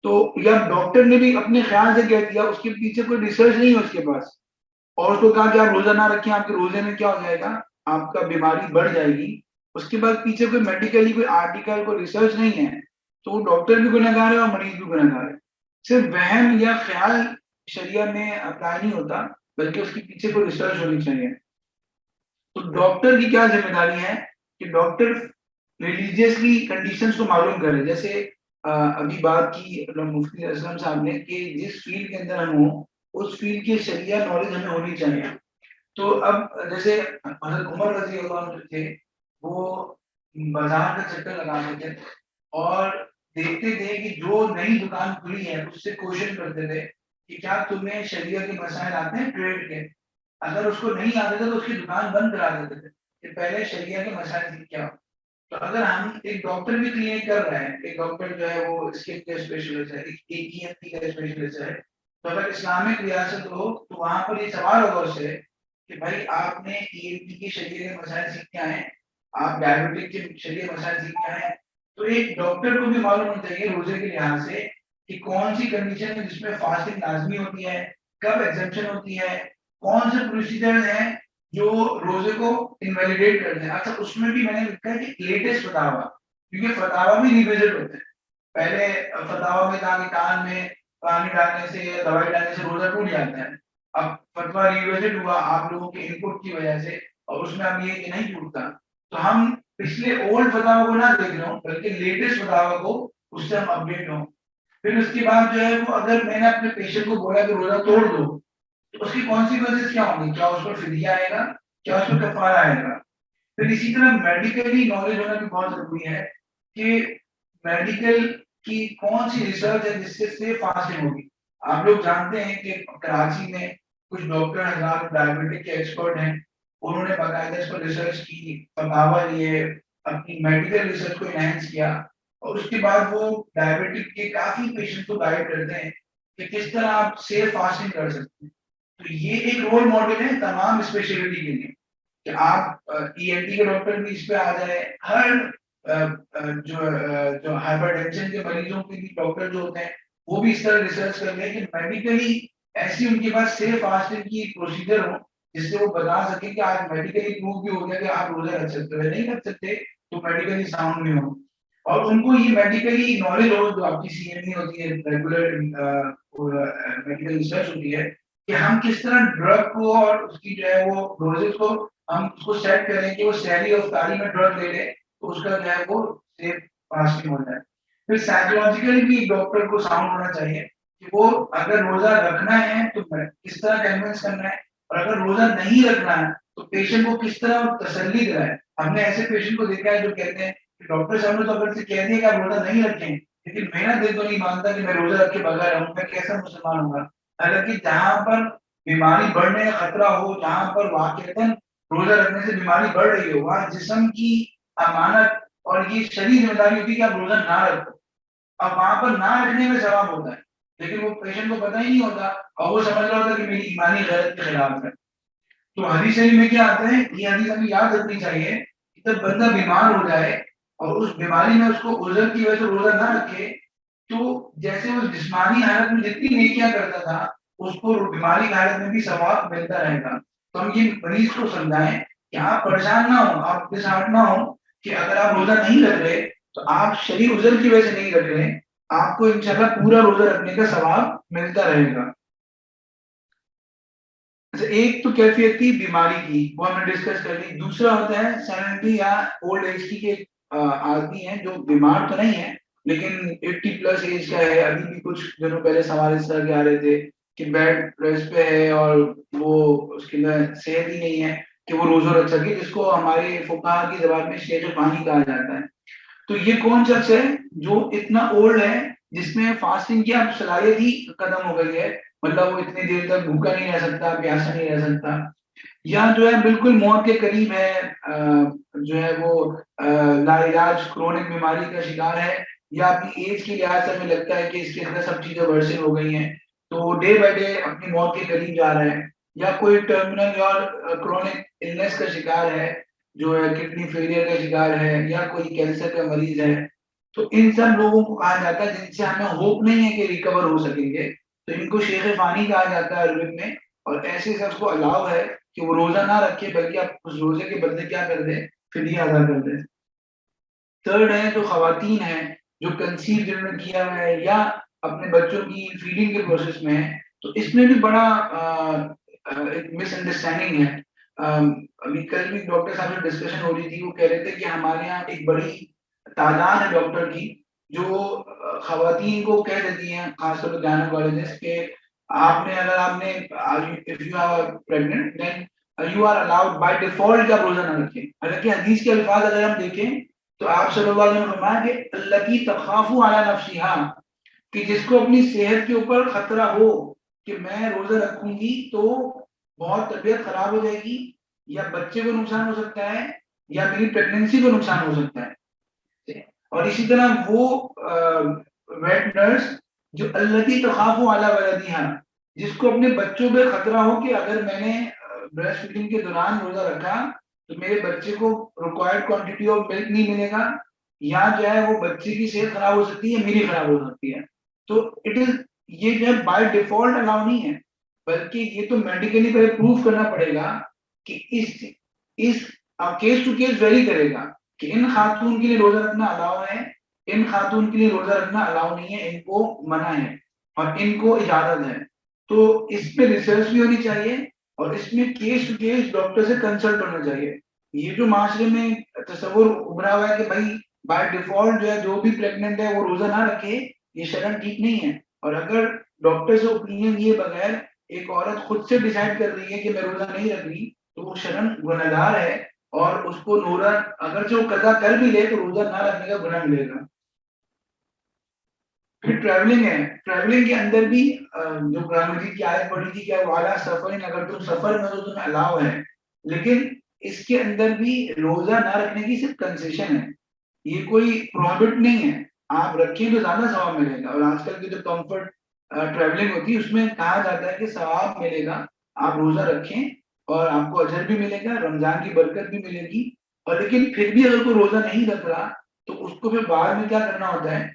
तो या डॉक्टर ने भी अपने ख्याल से कह दिया, उसके पीछे कोई रिसर्च नहीं है उसके पास, और उसको कहा कि आप रोजा ना रखें, आपके रोजे में क्या हो जाएगा, आपका बीमारी बढ़ जाएगी, उसके बाद पीछे कोई मेडिकली कोई आर्टिकल कोई रिसर्च नहीं है, तो वो डॉक्टर भी गुनहगार है और मरीज भी गुनहगार है। सिर्फ वहम या ख्याल शरिया में अप्लाई नहीं होता, बल्कि उसके पीछे कोई रिसर्च होनी चाहिए। तो डॉक्टर की क्या जिम्मेदारी है कि डॉक्टर रिलीजियसली कंडीशंस को मालूम करे। जैसे अभी बात की मुफ्ती असलम साहब ने कि जिस फील्ड के अंदर हम हो उस फील्ड की शरिया नॉलेज हमें होनी चाहिए। तो अब जैसे हज़रत उमर रजी अल्लाह अन्हु जो थे वो बाजार का चक्कर लगाते थे और देखते थे कि जो नई दुकान खुली है उससे क्वेश्चन करते थे कि क्या तुम्हें शरीयत के मसाइल आते हैं ट्रेड के। अगर उसको नहीं आते थे तो उसकी दुकान बंद करा देते थे कि पहले शरीयत के मसाइल सीख के आओ। तो अगर हम एक डॉक्टर भी क्लिनिक कर रहे हैं, एक डॉक्टर जो है वो स्किन के स्पेशलिस्ट है, एक ईएनटी का स्पेशलिस्ट है, तो अगर इस्लामिक रियासत हो तो वहां पर ये सवाल होगा उससे कि भाई आपने ईएनटी के शरीय के मसाइल सीख के आए हैं, आप डायबिटिक के शरीय मसाइल सीख के आए हैं। तो एक डॉक्टर को भी मालूम होना चाहिए रोजे के लिहाज से कि कौन सी कंडीशन है जिसमें फास्टिंग लाजमी होती है, कब एग्जेम्पशन होती है, कौन से प्रोसीजर हैं जो रोजे को इनवैलिडेट करते हैं। अच्छा, उसमें भी मैंने लिखा है कि लेटेस्ट फतावा, क्योंकि फतावा भी रिविजिट होते हैं। पहले फतावा में था कि कान में पानी डालने से या दवाई डालने से रोजा टूट जाता है। अब फतवा रिविजिट हुआ आप लोगों के इनपुट की वजह से, और उसमें अब ये कि नहीं टूटता। तो हम पिछले ओल्ड फतावा को ना देख रहे हो बल्कि लेटेस्ट फतावा को, उससे हम अपडेट हों। फिर उसके बाद जो है वो, अगर मैंने अपने पेशेंट को बोला कि रोजा तोड़ दो, तो उसकी कॉन्सिक्वेंसेस क्या होंगी, क्या उस पर फिदिया आएगा, क्या उस पर कफारा आएगा। फिर इसी तरह मेडिकली नॉलेज होना भी बहुत जरूरी है कि मेडिकल की कौन सी रिसर्च है जिससे सेफ फास्टिंग होगी। आप लोग जानते हैं कि कराची में कुछ डॉक्टर हजरात डायबिटिक के एक्सपर्ट हैं, उन्होंने बाकायदा इस पर रिसर्च की, फतावा लिए, अपनी मेडिकल रिसर्च को एनहांस किया, और उसके बाद वो डायबिटिक के काफी पेशेंट को गाइड करते हैं कि किस तरह आप सेफ फास्टिंग कर सकते हैं। तो ये एक रोल मॉडल है तमाम स्पेशलिटी के लिए कि आप ईएनटी के डॉक्टर भी इस पे आ जाए। हर जो हाइपरटेंशन के मरीजों के भी डॉक्टर जो होते हैं वो भी इस तरह रिसर्च कर रहे हैं कि मेडिकली ऐसी उनके पास सेफ फास्टिंग की प्रोसीजर हो जिससे वो बता सके कि आज मेडिकली प्रूव भी हो गया कि आप रोजा रख सकते हो, नहीं रख सकते तो मेडिकली साउंड में हो। और उनको ये मेडिकली नॉलेज हो, जो आपकी सीएमई होती है, रेगुलर मेडिकल रिसर्च होती है, कि हम किस तरह ड्रग को और उसकी जो है वो डोजेज को हम उसको सेट करें कि वो शहरी और तारी में ड्रग ले ले तो उसका जो है वो सेफ फास्टिंग हो जाए। फिर साइकोलॉजिकली भी डॉक्टर को साउंड होना चाहिए कि वो अगर रोजा रखना है तो किस तरह कन्विंस करना है, और अगर रोजा नहीं रखना है तो पेशेंट को किस तरह तसल्ली दिलाए। हमने ऐसे पेशेंट को देखा है जो कहते हैं कि डॉक्टर साहब ने तो अगर से कह दिया कि आप रोजा नहीं रखें, लेकिन मेरा दिल तो नहीं मानता कि मैं रोजा रख के बगैर रहूं, मैं कैसा मुसलमान होगा। हालांकि जहां पर बीमारी बढ़ने का खतरा हो, जहां पर वाकईतन रोजा रखने से बीमारी बढ़ रही हो, वहां जिस्म की अमानत और ये शरीर जिम्मेदारी होती है कि आप रोजा ना रखो। अब वहां पर ना रखने में सवाब होता है, लेकिन वो पेशेंट को पता ही नहीं होता, और वो समझ रहा होता कि मेरी ईमानी गैरत के खिलाफ है। तो हदीस शरीफ में क्या आता है, ये हदीस हमें याद रखनी चाहिए कि जब बंदा बीमार हो जाए और उस बीमारी में उसको उज़र की वजह से रोजा ना रखे, तो जैसे उस जिस्मानी हालत में जितनी नेकियां करता था उसको बीमारी की हालत में भी सवाब मिलता रहेगा। तो हम ये मरीज को समझाएं कि आप परेशान ना हो, आप डिसहार्ट ना हो कि अगर आप रोजा नहीं रख रहे तो आप शरीर उज़र की वजह से नहीं रख रहे, आपको इंशाल्लाह पूरा रोजा रखने का सवाब मिलता रहेगा। अच्छा, एक तो कैफियत थी बीमारी की, वो हमने डिस्कस कर ली। दूसरा होता है सैनिटी या ओल्ड एज की के आदमी है जो बीमार तो नहीं है लेकिन 80 प्लस एज का है। अभी भी कुछ दिनों पहले सवाल इस तरह के आ रहे थे कि बेड रेस्ट पे है और वो उसके अंदर सेहत ही नहीं है कि वो रोजा रख सके, जिसको हमारे फुकाहा की जबान में शेर पानी कहा जाता है। तो ये कौन शख्स है जो इतना ओल्ड है जिसमें फास्टिंग की अब सलाहियत ही खत्म हो गई है, मतलब वो इतनी देर तक भूखा नहीं रह सकता, प्यासा नहीं रह सकता, या जो है बिल्कुल मौत के करीब है, जो है वो लाइलाज क्रोनिक बीमारी का शिकार है, या अपनी एज की लिहाज से हमें लगता है कि इसके अंदर सब चीजें वर्षन हो गई हैं तो डे बाय डे अपनी मौत के करीब जा रहा है, या कोई टर्मिनल और क्रोनिक इलनेस का शिकार है, जो है किडनी फेलियर का शिकार है, या कोई कैंसर का मरीज है। तो इन सब लोगों को कहा जाता है जिनसे हमें होप नहीं है कि रिकवर हो सकेंगे, तो इनको शेख फानी कहा जाता है अरबिक में। और ऐसे सबको अलाउ है कि वो रोजा ना रखे बल्कि आप उस रोजे के बदले क्या कर दे, फिदिया अदा कर दे। थर्ड है जो खवातीन है जो कंसीव जिन्होंने किया हुआ है या अपने बच्चों की फीडिंग के प्रोसेस में है, तो इसमें भी बड़ा एक मिसअंडरस्टैंडिंग है। अभी कल भी डॉक्टर साहब से डिस्कशन हो रही थी, वो कह रहे थे कि हमारे यहाँ एक बड़ी तादाद है डॉक्टर की जो खवातीन को कह देती हैं, खासतौर पर गायनेकोलॉजिस्ट के, आपने अगर आपने if you are pregnant then you are allowed by default आप रोजा ना रखें। हालांकि हदीस के अल्फाज अगर हम देखें तो आप सल्लल्लाहु अलैहि वसल्लम ने फरमाया कि अल्लती तखाफु अला नफ्सिहा, कि जिसको अपनी सेहत के ऊपर खतरा हो कि मैं रोजा रखूंगी तो बहुत तबीयत खराब हो जाएगी, या बच्चे को नुकसान हो सकता है, या मेरी प्रेगनेंसी को नुकसान हो सकता है। और इसी तरह वो वेट नर्स जो अल्लती तखाफु अला वलदिहा, जिसको अपने बच्चों पे खतरा हो कि अगर मैंने ब्रेस्ट फीडिंग के दौरान रोजा रखा तो मेरे बच्चे को रिक्वायर्ड क्वांटिटी ऑफ मिल्क नहीं मिलेगा, या जो है वो बच्चे की सेहत खराब हो सकती है, मेरी खराब हो सकती है। तो इट इज, ये जो है बाय डिफॉल्ट अलाउ नहीं है, बल्कि ये तो मेडिकली पहले प्रूव करना पड़ेगा कि इस केस टू केस वेरी करेगा कि इन खातून के लिए रोजा रखना अलाउ है, इन खातून के लिए रोजा रखना अलाउ नहीं है, इनको मना है और इनको इजाजत है। तो इस पे रिसर्च भी होनी चाहिए और इसमें केस टू केस डॉक्टर से कंसल्ट होना चाहिए। ये जो माशरे में तस्वुर उभरा हुआ है कि भाई बाय डिफॉल्ट जो है जो भी प्रेग्नेंट है वो रोजा ना रखे, ये शरण ठीक नहीं है। और अगर डॉक्टर से ओपिनियन लिए बगैर एक औरत खुद से डिसाइड कर रही है कि मैं रोजा नहीं रख रही, तो वो शरण गुनहगार है और उसको रोजा अगर जो कजा कर भी ले तो रोजा ना रखने का गुनाह मिलेगा। फिर ट्रैवलिंग है, ट्रैवलिंग के अंदर भी जो कुरान मजीद की आयत पढ़ी थी क्या वाला सफर, अगर तुम सफर में हो तो तुम्हें अलाउ है, लेकिन इसके अंदर भी रोजा ना रखने की सिर्फ कंसेशन है, ये कोई प्रॉफिट नहीं है। आप रखें तो ज्यादा सवाब मिलेगा। और आजकल की जो कंफर्ट ट्रैवलिंग होती है उसमें कहा जाता है कि सवाब मिलेगा, आप रोजा रखें और आपको अजर भी मिलेगा, रमजान की बरकत भी मिलेगी। और लेकिन फिर भी अगर कोई रोजा नहीं रख रहा तो उसको फिर बाद में क्या करना होता है,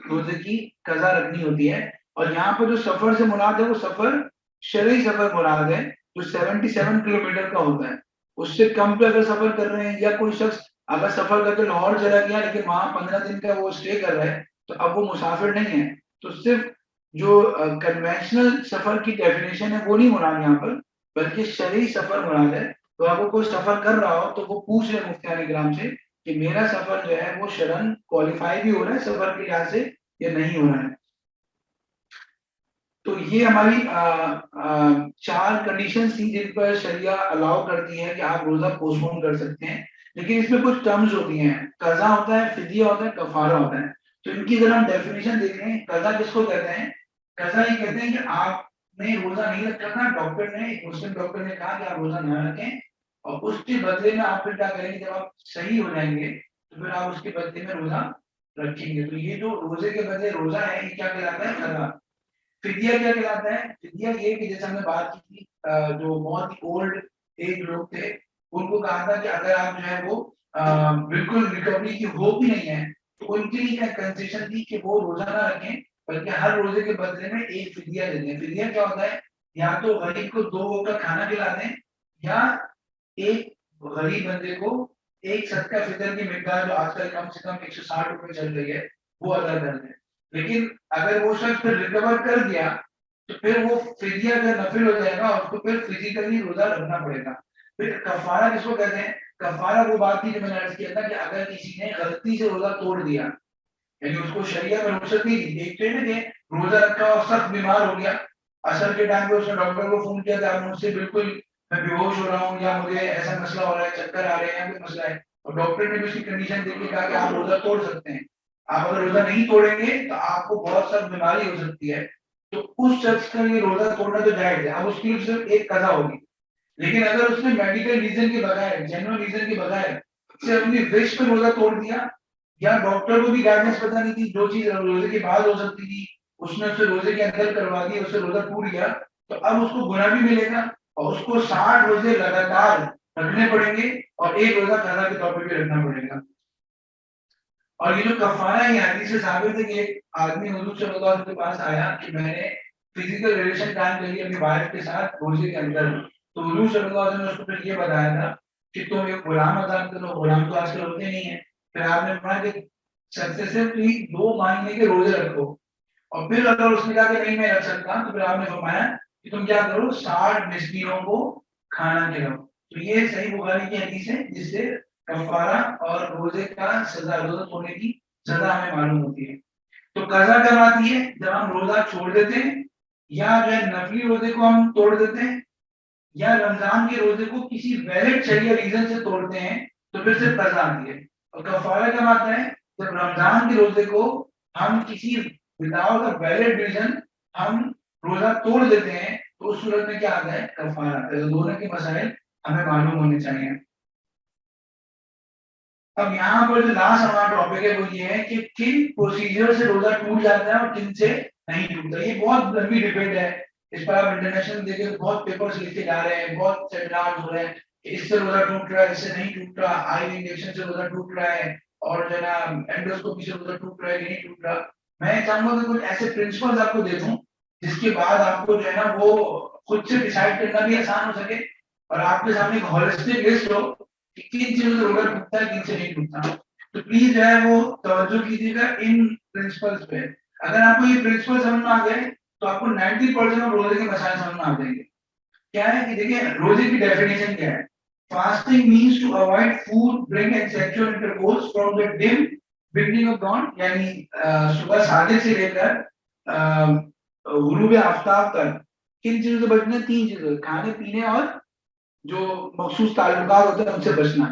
रोजे की कजा रखनी होती है। और यहाँ पर जो सफर से मुराद है वो सफर शरई सफर मुराद है, जो 77 किलोमीटर का होता है। उससे कम पे अगर सफर कर रहे हैं, या कोई शख्स अगर सफर करके लाहौर चला गया लेकिन वहां 15 दिन का वो स्टे कर रहा है, तो अब वो मुसाफिर नहीं है। तो सिर्फ जो कन्वेंशनल सफर की डेफिनेशन है वो नहीं मुराद यहाँ पर, बल्कि शरई सफर मुराद है। तो अगर कोई सफर कर रहा हो तो वो पूछ ले मुफ्तियान इकराम से कि मेरा सफर जो है वो शरण क्वालिफाई भी हो रहा है सफर के लिहाज से या नहीं हो रहा है। तो ये हमारी 4 कंडीशन थी जिन पर शरिया अलाउ करती है कि आप रोजा पोस्टपोन कर सकते हैं। लेकिन इसमें कुछ टर्म्स होती हैं, कजा होता है, फिदिया होता है, कफारा होता है। तो इनकी अगर हम डेफिनेशन देखें, कजा किसको कहते हैं? कजा ये कहते हैं कि आपने रोजा नहीं रखा था, डॉक्टर ने, एक मुस्लिम डॉक्टर ने कहा कि आप रोजा ना रखें, और उसके बदले में आप फिर क्या करेंगे, जब आप सही हो जाएंगे तो फिर आप उसके बदले में रोजा रखेंगे। तो ये जो रोजे के बदले रोजा है, ये क्या कहलाता है? कजा। फिदिया क्या कहलाता है? फिदिया ये कि जैसे हमने बात की थी, जो बहुत ही ओल्ड एज लोग थे उनको कहा था कि अगर आप जो है वो बिल्कुल रिकवरी की होप ही नहीं है, तो उनके लिए क्या कंसेशन थी कि वो रोजा ना रखें, बल्कि हर रोजे के बदले में एक फिदिया दे दें। फिदिया क्या होता है? या तो गरीब को 2 वक्त का खाना खिला दें, या एक गरीब बंदे को एक सदका फितर की मिकदार जो आजकल कम से कम 160 रुपए चल रही है वो अदा कर दें। लेकिन अगर वो शख्स फिर रिकवर कर गया तो फिर वो फिदिया का नफिल हो जाएगा और उसको फिर फिजिकली रोजा रखना पड़ेगा। फिर कफारा किसको कहते हैं? कफारा वो बात थी जो मैंने अर्ज किया था कि अगर किसी ने गलती से रोजा तोड़ दिया, यानी उसको शरिया में रुखसत नहीं दी, एक ट्रेन के रोजा रखा और सख्त बीमार हो गया, असर के टाइम पे उसने डॉक्टर को फोन किया था मुझसे बिल्कुल मैं बेहोश हो रहा हूँ, या मुझे ऐसा मसला हो रहा है, चक्कर आ रहे हैं, कोई मसला है, और डॉक्टर ने भी उसकी कंडीशन देख के कहा कि आप रोजा तोड़ सकते हैं। आप अगर रोजा नहीं तोड़ेंगे तो आपको बहुत सख्त बीमारी हो सकती है। तो उस शख्स का ये रोजा तोड़ना तो जायज है, अब उसके लिए सिर्फ एक कजा होगी। लेकिन अगर उसने मेडिकल रीजन के बगैर, जेन्युइन रीजन के बगैर से अपनी विश पे रोजा तोड़ दिया, या डॉक्टर को भी गाइडेंस पता नहीं थी, जो चीज रोजे के बाद हो सकती थी उसने उसे रोजे के अंदर करवा दी, उससे रोजा टूट गया, तो अब उसको गुनाह भी मिलेगा और उसको 60 रोजे लगातार रखने पड़ेंगे और एक रोजा कजा के तौर पर भी रखना पड़ेगा। और ये जो कफारा है, हदीस से साबित है कि एक आदमी हुजूर सल्लल्लाहु अलैहि वसल्लम के पास आया कि मैंने फिजिकल रिलेशन कायम कर लिया अपनी वाइफ के साथ रोजे के अंदर। तो हुजूर सल्लल्लाहु अलैहि वसल्लम ने उसको फिर ये बताया था कि तुम एक गुलाम आजाद करो, गुलाम तो आजकल होते नहीं है। फिर आपने कहा कि सक्सेसिवली 2 महीने के रोजे रखो, और फिर अगर उसने कहा कि नहीं मैं रख सकता, तो फिर आपने फरमाया कि तुम क्या करो, 60 मिस्कीनों को खाना खिलाओ। तो ये सही बुखारी की हदीस है जिससे कफारा और रोजे का सजा, रोजा तोड़ने की सजा हमें मालूम होती है। तो कजा कब आती है? जब हम रोजा छोड़ देते हैं, या जो है नफली रोजे को हम तोड़ देते हैं, या रमजान के रोजे को किसी वैलिड शरीय रीजन से तोड़ते हैं, तो फिर सिर्फ कजा आती है। और कफारा कब आता है? जब रमजान के रोजे को हम किसी विदाउट अ वैलिड रीजन हम रोजा तोड़ देते हैं तो उस सूरत में क्या आता है, कफारा आता है। तो दोनों के मसाइल हमें मालूम होने चाहिए। अब यहाँ पर जो लास्ट हमारा टॉपिक है वो ये है कि किन प्रोसीजर से रोजा टूट जाता है और किन से नहीं टूटता। ये बहुत लंबी डिबेट है, इस पर आप इंटरनेशनल देखें तो बहुत पेपर्स लिखे जा रहे हैं, बहुत सेमिनार हो रहे हैं, इससे रोजा टूट रहा है, इससे नहीं टूट रहा, आई इंजेक्शन से रोजा टूट रहा है, और जो है ना एंडोस्कोपी से रोजा टूट रहा है कि नहीं टूट रहा। मैं चाहूंगा कि कुछ ऐसे प्रिंसिपल्स आपको दे दूं जिसके बाद आपको जो है ना वो खुद से डिसाइड करना भी आसान हो सके, और आपके सामने एक होलिस्टिक लिस्ट हो कि किन चीजों से रोजा टूटता है, किन से नहीं टूटता। तो प्लीज जो है वो तवज्जो कीजिएगा इन प्रिंसिपल्स पे। अगर आपको ये प्रिंसिपल समझ में आ गए तो आपको 90% ऑफ रोजे के मसाइल समझ में आ जाएंगे। क्या है कि देखिए रोजे की डेफिनेशन क्या है। Fasting means to avoid food, drink and sexual intercourse from the dim beginning of dawn, यानी सुबह सादिक से लेकर गुरूब आफ्ताब तक किन चीजों से बचना है, तीन चीजों, खाने पीने और जो मखसूस ताल्लुकात होते हैं उनसे बचना।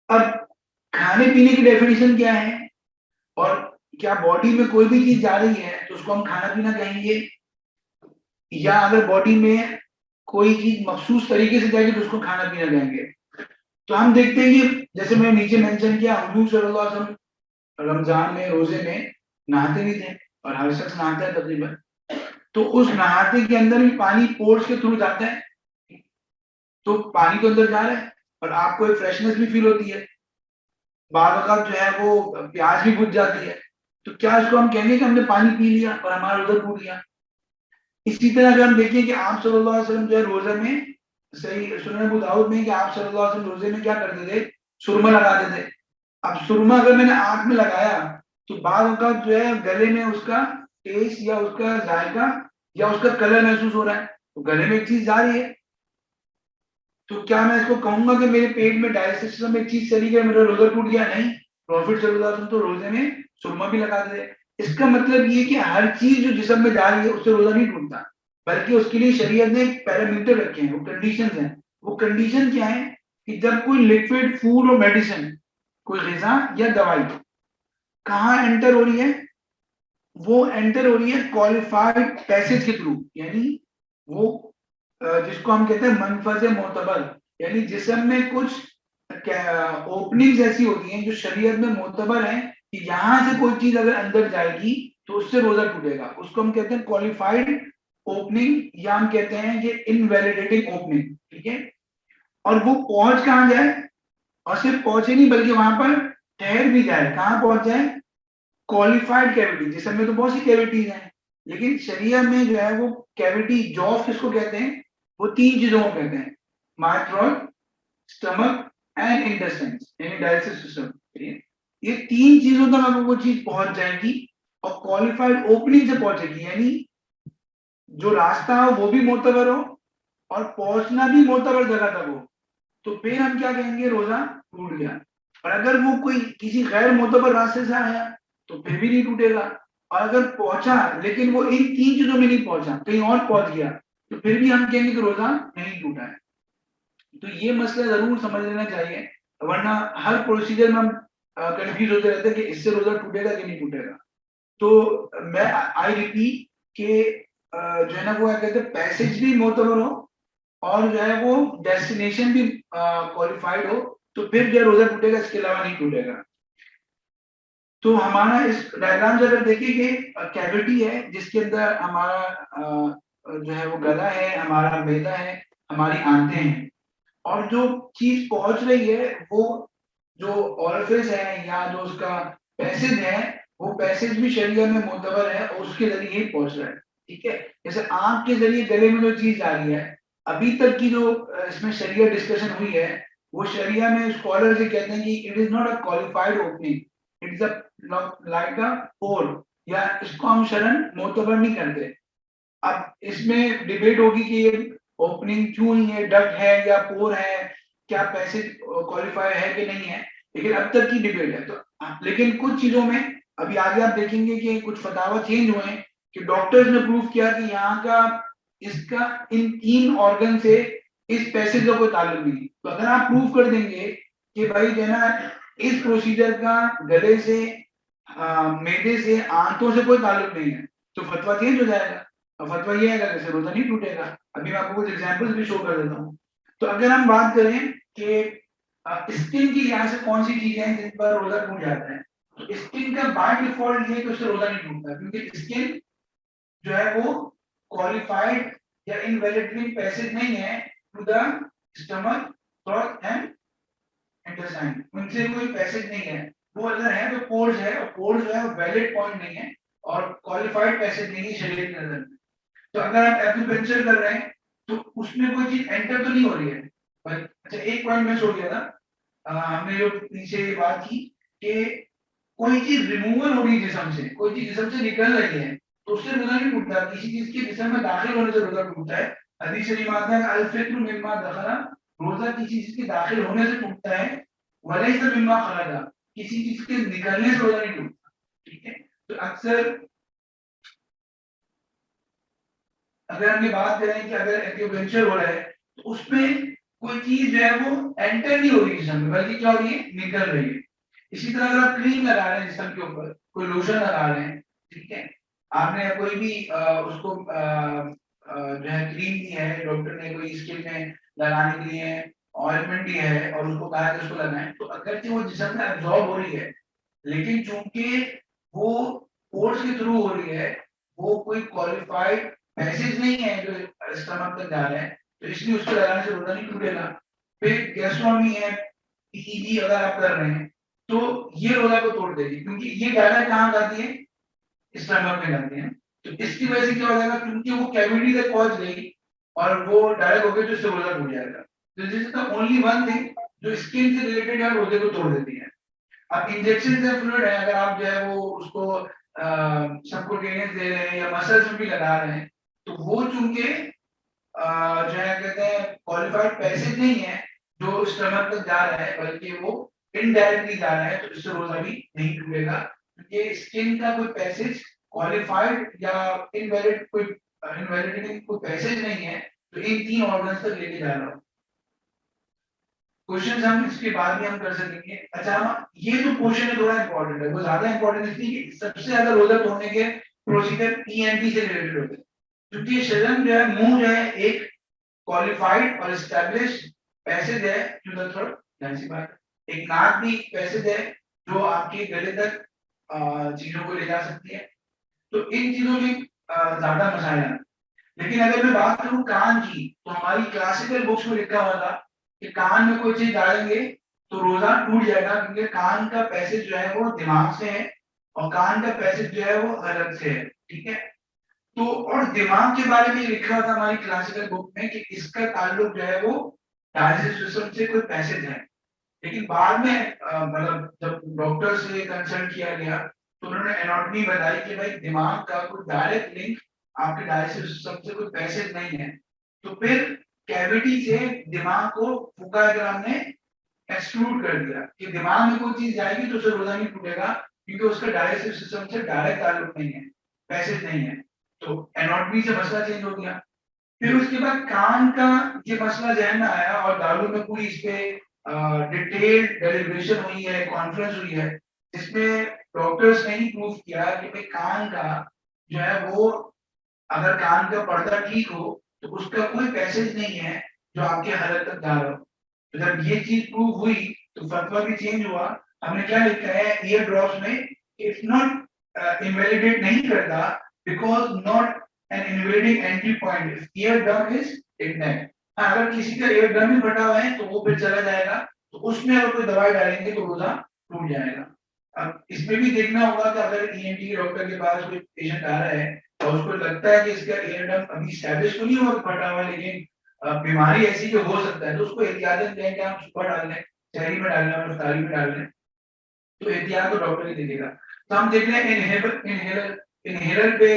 अब खाने पीने की डेफिनेशन क्या है, और क्या बॉडी में कोई भी चीज जा रही है तो उसको हम खाना पीना कहेंगे, या अगर बॉडी में कोई चीज मखसूस तरीके से जाएगी तो उसको खाना पीना कहेंगे। तो हम देखते हैं कि जैसे मैंने नीचे मेंशन किया, हुजूर सल्लल्लाहु अलैहि वसल्लम रमजान में रोजे में नहाते भी थे, और हर शख्स नहाता है तकरीबन। तो उस नहाते के अंदर भी पानी पोर्स के थ्रू जाता है, तो पानी तो अंदर जा रहा है और आपको एक फ्रेशनेस भी फील होती है, बार वक्त जो है वो प्यास भी बुझ जाती है। तो क्या इसको हम कहेंगे कि हमने पानी पी लिया और हमारा रोजा टूट गया। इसी तरह अगर हम देखें कि आप सल्लल्लाहु अलैहि वसल्लम जो है रोजे में, सही सुनन अबू दाऊद में कि आप सल्लल्लाहु अलैहि वसल्लम रोजे में क्या करते थे, सुरमा लगाते थे। अब सुरमा अगर मैंने आंख में लगाया तो बाद का जो है गले में उसका टेस्ट या उसका जायका या उसका कलर महसूस हो रहा है, तो गले में एक चीज जा रही है। तो क्या मैं इसको कहूंगा कि मेरे पेट में डाइजेस्टिव सिस्टम में एक चीज चली गई, मेरा रोजा टूट गया? नहीं। प्रॉफिट सल्लल्लाहु अलैहि वसल्लम तो रोजे में सुरमा भी लगाते थे। इसका मतलब ये कि हर चीज जो जिस्म में जा रही है उससे रोजा नहीं टूटता, बल्कि उसके लिए शरीयत ने पैरामीटर रखे हैं, वो कंडीशन हैं। वो कंडीशन क्या है कि जब कोई लिक्विड फूड और मेडिसिन, कोई ग़िज़ा या दवाई कहाँ एंटर हो रही है, वो एंटर हो रही है क्वालिफाइड पैसेज के थ्रू, यानी वो जिसको हम कहते हैं मनफज मोतबर, यानी जिस्म में कुछ ओपनिंग्स ऐसी होती हैं जो शरीयत में मोतबर है कि यहाँ से कोई चीज अगर अंदर जाएगी तो उससे रोजा टूटेगा, उसको हम कहते हैं क्वालिफाइड ओपनिंग, या हम कहते हैं कि इनवैलिडेटिंग ओपनिंग। ठीक है, और वो पहुंच कहाँ जाए, और सिर्फ पहुंचे नहीं बल्कि वहां पर ठहर भी जाए। कहाँ पहुंच जाए, क्वालिफाइड कैविटी। जिसम में तो बहुत सी कैविटीज हैं, लेकिन शरीर में जो है वो कैविटी जॉफ किसको कहते हैं, वो तीन चीजों को कहते हैं, माइट्रोल, स्टमक एंड इंटेस्टाइन्स, यानी डाइजेस्टिव सिस्टम। ये तीन चीजों तक अगर वो चीज पहुंच जाएगी और क्वालिफाइड ओपनिंग से पहुंचेगी, यानी जो रास्ता हो वो भी मोतबर हो और पहुंचना भी मोतबर जगह तक हो, तो फिर हम क्या कहेंगे, रोजा टूट गया। और अगर वो कोई किसी गैर मोतबर रास्ते से आया तो फिर भी नहीं टूटेगा। और अगर पहुंचा लेकिन वो इन तीन चीजों में नहीं पहुंचा, कहीं और पहुंच गया, तो फिर भी हम कहेंगे कि रोजा नहीं टूटा है। तो ये मसला जरूर समझ लेना चाहिए, वरना हर प्रोसीजर में हम कंफ्यूज होते रहते हैं कि इससे रोजा टूटेगा कि नहीं टूटेगा। तो मैं आई रिपीट कि जो है ना वो क्या कहते हैं, पैसेज भी मोतबर हो और जो है वो डेस्टिनेशन भी क्वालिफाइड हो, तो फिर जो रोजा टूटेगा, इसके अलावा नहीं टूटेगा। तो हमारा इस डायग्राम से अगर देखिए कि कैविटी है जिसके अंदर हमारा जो है वो गला है, हमारा मैदा है, हमारी आंतें हैं, और जो चीज पहुंच रही है वो जो ऑरिफिस है या जो उसका पैसेज है, वो पैसेज भी शरीर में मोतबर है और उसके जरिए ही पहुंच रहा है। ठीक है, जैसे आंख के जरिए गले में जो चीज आ रही है, अभी तक की जो इसमें शरीय डिस्कशन हुई है, वो शरिया में स्कॉलर से कहते हैं कि it is not a qualified opening, it is like a pore, या इसको हम शरण मोतबर नहीं करते। अब इसमें डिबेट होगी कि ये ओपनिंग क्यों ही है, डक है या पोर है, क्या पैसे क्वालिफाई है कि नहीं है, लेकिन अब तक की डिबेट है। तो लेकिन कुछ चीजों में अभी आगे आप देखेंगे कि कुछ फतावा चेंज हुए हैं कि डॉक्टर्स ने प्रूव किया कि यहाँ का इसका इन तीन ऑर्गन से इस पैसेज का कोई ताल्लुक नहीं। तो अगर आप प्रूव कर देंगे कि भाई जो है ना इस प्रोसीजर का गले से, मैदे से, आंतों से कोई ताल्लुक नहीं है, तो फतवा चेंज हो जाएगा। अब फतवा ये है जैसे रोजा नहीं टूटेगा। अभी मैं आपको कुछ एग्जांपल्स भी शो कर देता हूँ। तो अगर हम बात करें कि स्किन की यहाँ से कौन सी चीजें हैं जिन पर रोजा टूट जाता है, तो स्किन का बाय डिफॉल्ट ये कि उससे रोजा नहीं टूटता, क्योंकि स्किन जो है वो क्वालिफाइड या इनवैलिडली पैसेज नहीं है to the stomach, throat and intestine, उनसे कोई पैसेज नहीं है। वो अगर है तो पोर्स है, और पोर्स जो है वो वैलिड पॉइंट नहीं है और क्वालिफाइड पैसेज नहीं है शरीर के अंदर। तो अगर आप एक्यूपेंचर कर रहे हैं तो उसमें कोई चीज एंटर तो नहीं हो रही है। अच्छा, एक पॉइंट मैं छोड़ गया था। हमने जो पीछे बात की कि कोई चीज रिमूवल हो रही है जिसम से, कोई चीज जिसम से निकल रही है, तो उससे रोजा नहीं टूटता। किसी चीज के जिसम में दाखिल होने से रोजा टूटता है। हदीस शरीफ में आता है अल फित्र मिम्मा दखला, रोजा किसी चीज के दाखिल होने से टूटता है, वलैस मिम्मा खरजा, किसी चीज के निकलने से रोजा नहीं टूटता। ठीक है, तो अक्सर अगर हम ये बात करें कि अगर एक्यूपेंचर हो रहा है तो उसमें कोई चीज जो है वो एंटर नहीं हो रही जिसम में, बल्कि क्या हो रही है, निकल रही है। इसी तरह अगर आप क्रीम लगा रहे हैं जिसम के ऊपर, कोई लोशन लगा रहे हैं, ठीक है, आपने कोई भी उसको जो है क्रीम दी है, डॉक्टर ने कोई स्किन में लगाने के लिए ऑइलमेंट दी है और उसको कहा कि उसको लगाएं, तो अगर वो जिसम में एब्जॉर्ब हो रही है, लेकिन चूंकि वो पोर्स के थ्रू हो रही है, वो कोई क्वालिफाइड मैसेज नहीं है जो स्टमक तक जा रहा है, तो इसलिए उसको लगाने से रोजा नहीं टूटेगा। फिर गैस्ट्रोनॉमी है, पीईडी अगर आप कर रहे हैं तो ये रोजा को तोड़ देगी, क्योंकि ये डायरेक्ट कहाँ जाती है, स्टमक में जाती है। तो इसकी वजह से क्या हो जाएगा, क्योंकि वो कैविटी तक पहुंच गई और वो डायरेक्ट हो गया, तो इससे रोजा टूट जाएगा। तो this is the only one thing जो स्किन से रिलेटेड है, रोजे को तोड़ देती है। अब इंजेक्शन से फ्लूइड है, अगर आप जो है वो उसको सबक्यूटेनियस दे रहे हैं या मसल्स में भी लगा रहे हैं, तो वो चूंकि जो है कहते हैं क्वालिफाइड पैसेज नहीं है जो स्टमक तक जा रहा है, बल्कि वो इनडायरेक्टली जा रहा है, तो इससे रोजा भी नहीं टूटेगा, क्योंकि स्किन का कोई पैसेज क्वालिफाइड या इनवैलिड कोई इनवैलिडिटी कोई पैसेज नहीं है, तो इन तीन ऑर्गन्स तक लेके जा रहा हूँ। क्वेश्चन हम इसके बाद भी हम कर सकेंगे। अच्छा, ये जो क्वेश्चन है थोड़ा इंपॉर्टेंट है, वो ज्यादा इंपॉर्टेंट इसलिए कि सबसे ज्यादा रोजा तोड़ने के प्रोसीजर ईएनटी से रिलेटेड होते हैं, क्योंकि शरीर जो है, मुंह जो है, एक क्वालिफाइड और एस्टैब्लिश पैसेज है टू द थ्रोट, जाहिर बात। एक नाक भी पैसेज है जो आपके गले तक चीजों को ले जा सकती है। तो इन चीजों में ज्यादा मसाला है। लेकिन अगर मैं बात करूं कान की, तो हमारी क्लासिकल बुक्स में लिखा हुआ था कि कान में कोई चीज डालेंगे तो रोजा टूट जाएगा, क्योंकि कान का पैसेज जो है वो दिमाग से है और कान का पैसेज जो है वो अलग से है। ठीक है, तो और दिमाग के बारे में लिखा हुआ था हमारी क्लासिकल बुक में कि इसका ताल्लुक जो है वो डाइजेस्टिव सिस्टम से कोई पैसेज है। लेकिन बाद में मतलब जब डॉक्टर से कंसल्ट किया गया तो उन्होंने एनाटॉमी बताई कि भाई दिमाग का कोई डायरेक्ट लिंक आपके डाइजेस्टिव सिस्टम से कोई पैसेज नहीं है। तो फिर कैविटी से दिमाग को फुकाग्राम ने एक्सक्लूड कर दिया कि दिमाग में कोई चीज जाएगी तो उसे रोजा नहीं टूटेगा, क्योंकि उसका डाइजेस्टिव सिस्टम से डायरेक्ट ताल्लुक नहीं है, पैसेज नहीं है। तो एनाटॉमी से मसला चेंज हो गया। फिर उसके बाद कान का ये मसला जहन में आया और दारू में पूरी इस पे डिटेल्ड डेलिब्रेशन हुई है, कॉन्फ्रेंस हुई है, जिसमें डॉक्टर्स ने ही प्रूव किया कि भाई कान का जो है वो, अगर कान का पर्दा ठीक हो तो उसका कोई पैसेज नहीं है जो आपके हलक तक जा रहा हो। तो जब ये चीज प्रूव हुई तो फतवा भी चेंज हुआ। हमने क्या लिखा है ईयर ड्रॉप्स में, इट्स नॉट इनवैलिडेट नहीं करता because not an invalidating entry point if ear drum is intact. हाँ, अगर किसी का ईयर ड्रम ही फटा हुआ है तो वो फिर चला जाएगा, तो उसमें अगर कोई दवाई डालेंगे तो रोजा टूट जाएगा। अब इसमें भी देखना होगा कि अगर ईएनटी डॉक्टर के पास कोई पेशेंट आ रहा है और उसको लगता है कि इसका ईयर ड्रम अभी स्टैब्लिश तो नहीं हुआ फटा हुआ, लेकिन बीमारी ऐसी कि हो सकता है, तो उसको एहतियातन कहें कि आप सुबह डाल लें, शहरी में डालना और इफ्तारी में डाल लें, तो एहतियात तो डॉक्टर ही देखेगा। तो हम देख रहे हैं इनहेलर इनहेलर पे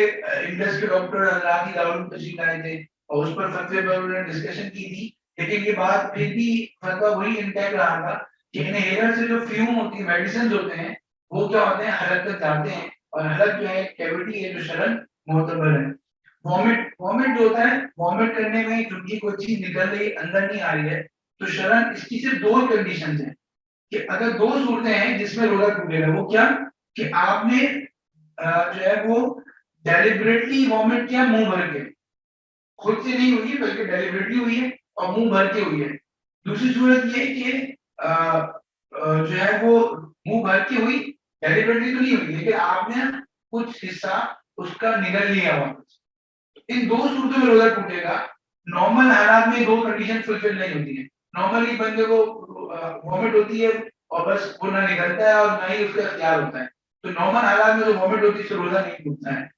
इंडस के डॉक्टर राती दारुल तशरीफ लाए थे और उस पर फतवे पर उन्होंने डिस्कशन की थी, लेकिन ये बात फिर भी फतवा वही इंटैक्ट रहा था कि इनहेलर से जो फ्यूम होती है, मेडिसिन होते हैं, वो क्या होते हैं, हलक तक जाते हैं, और हलक जो है कैविटी है जो शरण मोतबर है। वॉमिट वॉमिट जो होता है, वॉमिट करने में क्योंकि कोई चीज निकल रही अंदर नहीं आ रही है, तो शरण, इसकी सिर्फ दो कंडीशन है कि अगर दो सूरतें हैं जिसमें रोजा टूटेगा, वो क्या, कि आपने जो है वो डेलिबरेटली वॉमिट किया मुंह भर के, खुद से नहीं हुई बल्कि डेलिबरेटली हुई है और मुंह भर के हुई है। दूसरी सूरत ये कि जो है वो मुंह भर के हुई, डेलिबरेटली तो नहीं हुई, लेकिन आपने कुछ हिस्सा उसका निगल लिया वापस। इन दो सूरतों में रोजा टूटेगा। नॉर्मल हालात में दो कंडीशन फुलफिल नहीं होती है। नॉर्मली बंदे को वॉमिट होती है और बस वो ना निकलता है और ना ही उसका इख्तियार होता है। तो नॉर्मल हालात में जो वॉमिट होती है उससे रोजा नहीं टूटता है।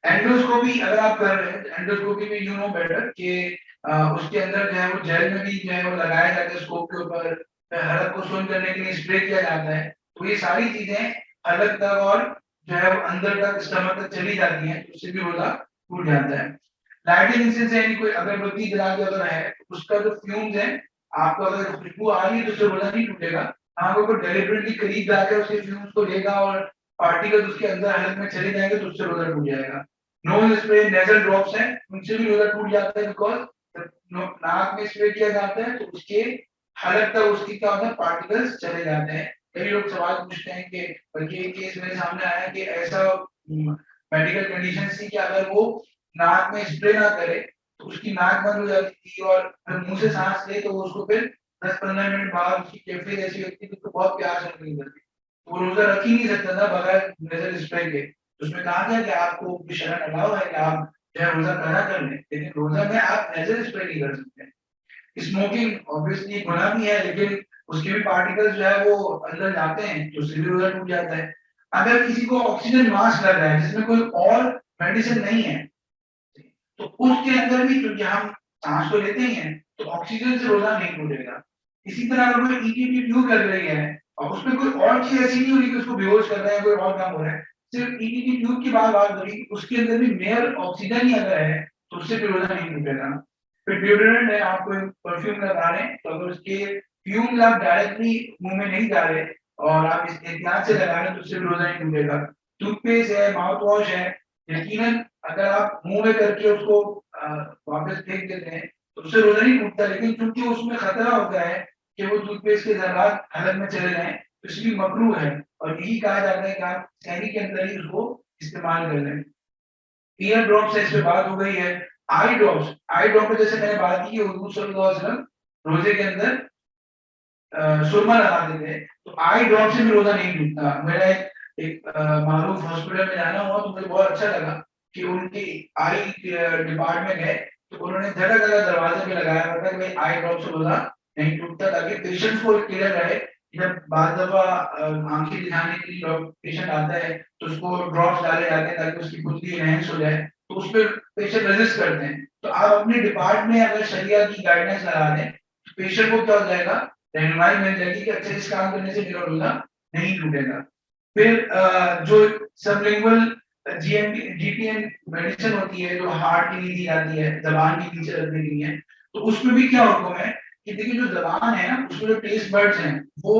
एंडोस्कोपी अगर आप कर रहे हैं तो एंडोस्कोपी में यू नो बेटर कि उसके अंदर जो है वो जेल में भी जो है वो लगाया जाता है स्कोप के ऊपर, हलक को सुन करने के लिए स्प्रे किया जाता है। तो ये सारी चीजें हलक तक और जो है वो अंदर तक स्टमक तक चली जाती हैं, तो उससे भी रोजा टूट जाता है। लाइटिंग इंसेंस यानी कोई अगरबत्ती जला के अगर है तो उसका जो फ्यूम्स है, आपको अगर खुशबू आ रही है तो उससे रोजा नहीं टूटेगा। हाँ, अगर कोई डेलिबरेटली करीब जाकर उसके फ्यूम्स को लेगा और पार्टिकल उसके अंदर हलक में चले जाएंगे तो उससे रोजा टूट जाएगा। नोज स्प्रे नेजल ड्रॉप्स हैं, उनसे भी रोजा टूट जाता है, बिकॉज नाक में स्प्रे किया जाता है तो उसके हलक तक उसकी क्या होता है पार्टिकल्स चले जाते हैं। कई लोग सवाल पूछते हैं कि बल्कि एक केस मेरे सामने आया कि ऐसा मेडिकल कंडीशन थी कि अगर वो नाक में स्प्रे ना करे तो उसकी नाक बंद हो जाती थी और अगर मुंह से सांस ले तो वो उसको फिर 10-15 मिनट बाद उसकी कैफे जैसी व्यक्ति तो बहुत प्यास लगने लगती, तो वो रोजा रख ही नहीं सकता था बगैर नेजल स्प्रे के। तो उसमें कहा गया कि आपको शरण अलाउ है कि आप जो है रोजा करा कर लें, लेकिन रोजा में आप नेजल स्प्रे नहीं कर सकते। स्मोकिंग ऑब्वियसली गुनाह भी है, लेकिन उसके भी पार्टिकल्स जो है वो अंदर जाते हैं तो उससे भी रोजा टूट जाता है। अगर किसी को ऑक्सीजन मास्क लग रहा है जिसमें कोई और मेडिसिन नहीं है तो उसके अंदर भी, क्योंकि हम सांस तो लेते ही हैं, तो ऑक्सीजन से रोजा नहीं टूटेगा। इसी तरह अगर कोई ईटीटी ट्यूब लग रही है और उसमें कोई और चीज ऐसी नहीं हो रही कि उसको बेहोश कर रहे हैं, कोई और काम हो रहा है, सिर्फ ईटीटी ट्यूब की बात हो रही, उसके अंदर भी मेयर ऑक्सीजन ही अगर है तो उससे भी रोजा नहीं टूटेगा। फिर डिओड्रेंट है, आप कोई परफ्यूम लगा रहे हैं तो अगर उसके फ्यूम्स आप डायरेक्टली मुंह में नहीं जा रहे और आप इस एहतियात से लगा रहे हैं तो उससे भी रोजा नहीं टूटेगा। टूथपेस्ट है, माउथ वॉश है, यकीनन अगर आप मुंह में करके उसको वापस फेंक देते हैं तो उससे रोजा नहीं टूटता, लेकिन चूंकि उसमें खतरा होता है कि वो टूथपेस्ट के जरात हलक में चले जाएं तो इसलिए मकरूह है और यही कहा जाता है कि आप शहरी के अंदर ही उसको इस्तेमाल कर लें। ईयर ड्रॉप से इस पे बात हो गई है। आई ड्रॉप में जैसे मैंने बात की हुजूर सल्लल्लाहु अलैहि वसल्लम रोजे के अंदर सुरमा लगाते थे, तो आई ड्रॉप से भी रोजा नहीं टूटता। मेरा एक मारूफ हॉस्पिटल में जाना हुआ तो मुझे बहुत अच्छा लगा कि उनकी आई डिपार्टमेंट है तो उन्होंने जगह जगह दरवाजे पे लगाया हुआ था कि भाई आई ड्रॉप से रोजा नहीं टूटता, ताकि पेशेंट को क्लियर रहे। जब बाद दफा आंखें दिखाने के लिए पेशेंट आता है तो उसको ड्रॉप्स डाले जाते हैं ताकि उसकी बुद्धि एनहेंस हो जाए, तो उस पर पेशेंट रेजिस्ट करते हैं। तो आप अपने डिपार्टमेंट में अगर शरिया की गाइडेंस लगा दें तो पेशेंट को क्या हो जाएगा, रहनुमाई मिल जाएगी कि अच्छा इस काम करने से मेरा रोजा नहीं टूटेगा। फिर जो सबलिंगुअल जीएमडी जीपीएन मेडिसिन होती है जो हार्ट के लिए दी जाती है, जबान के नीचे रखने के लिए, तो उसमें भी क्या हुक्म है कि देखिए जो जबान है ना उसमें जो टेस्ट बर्ड्स हैं वो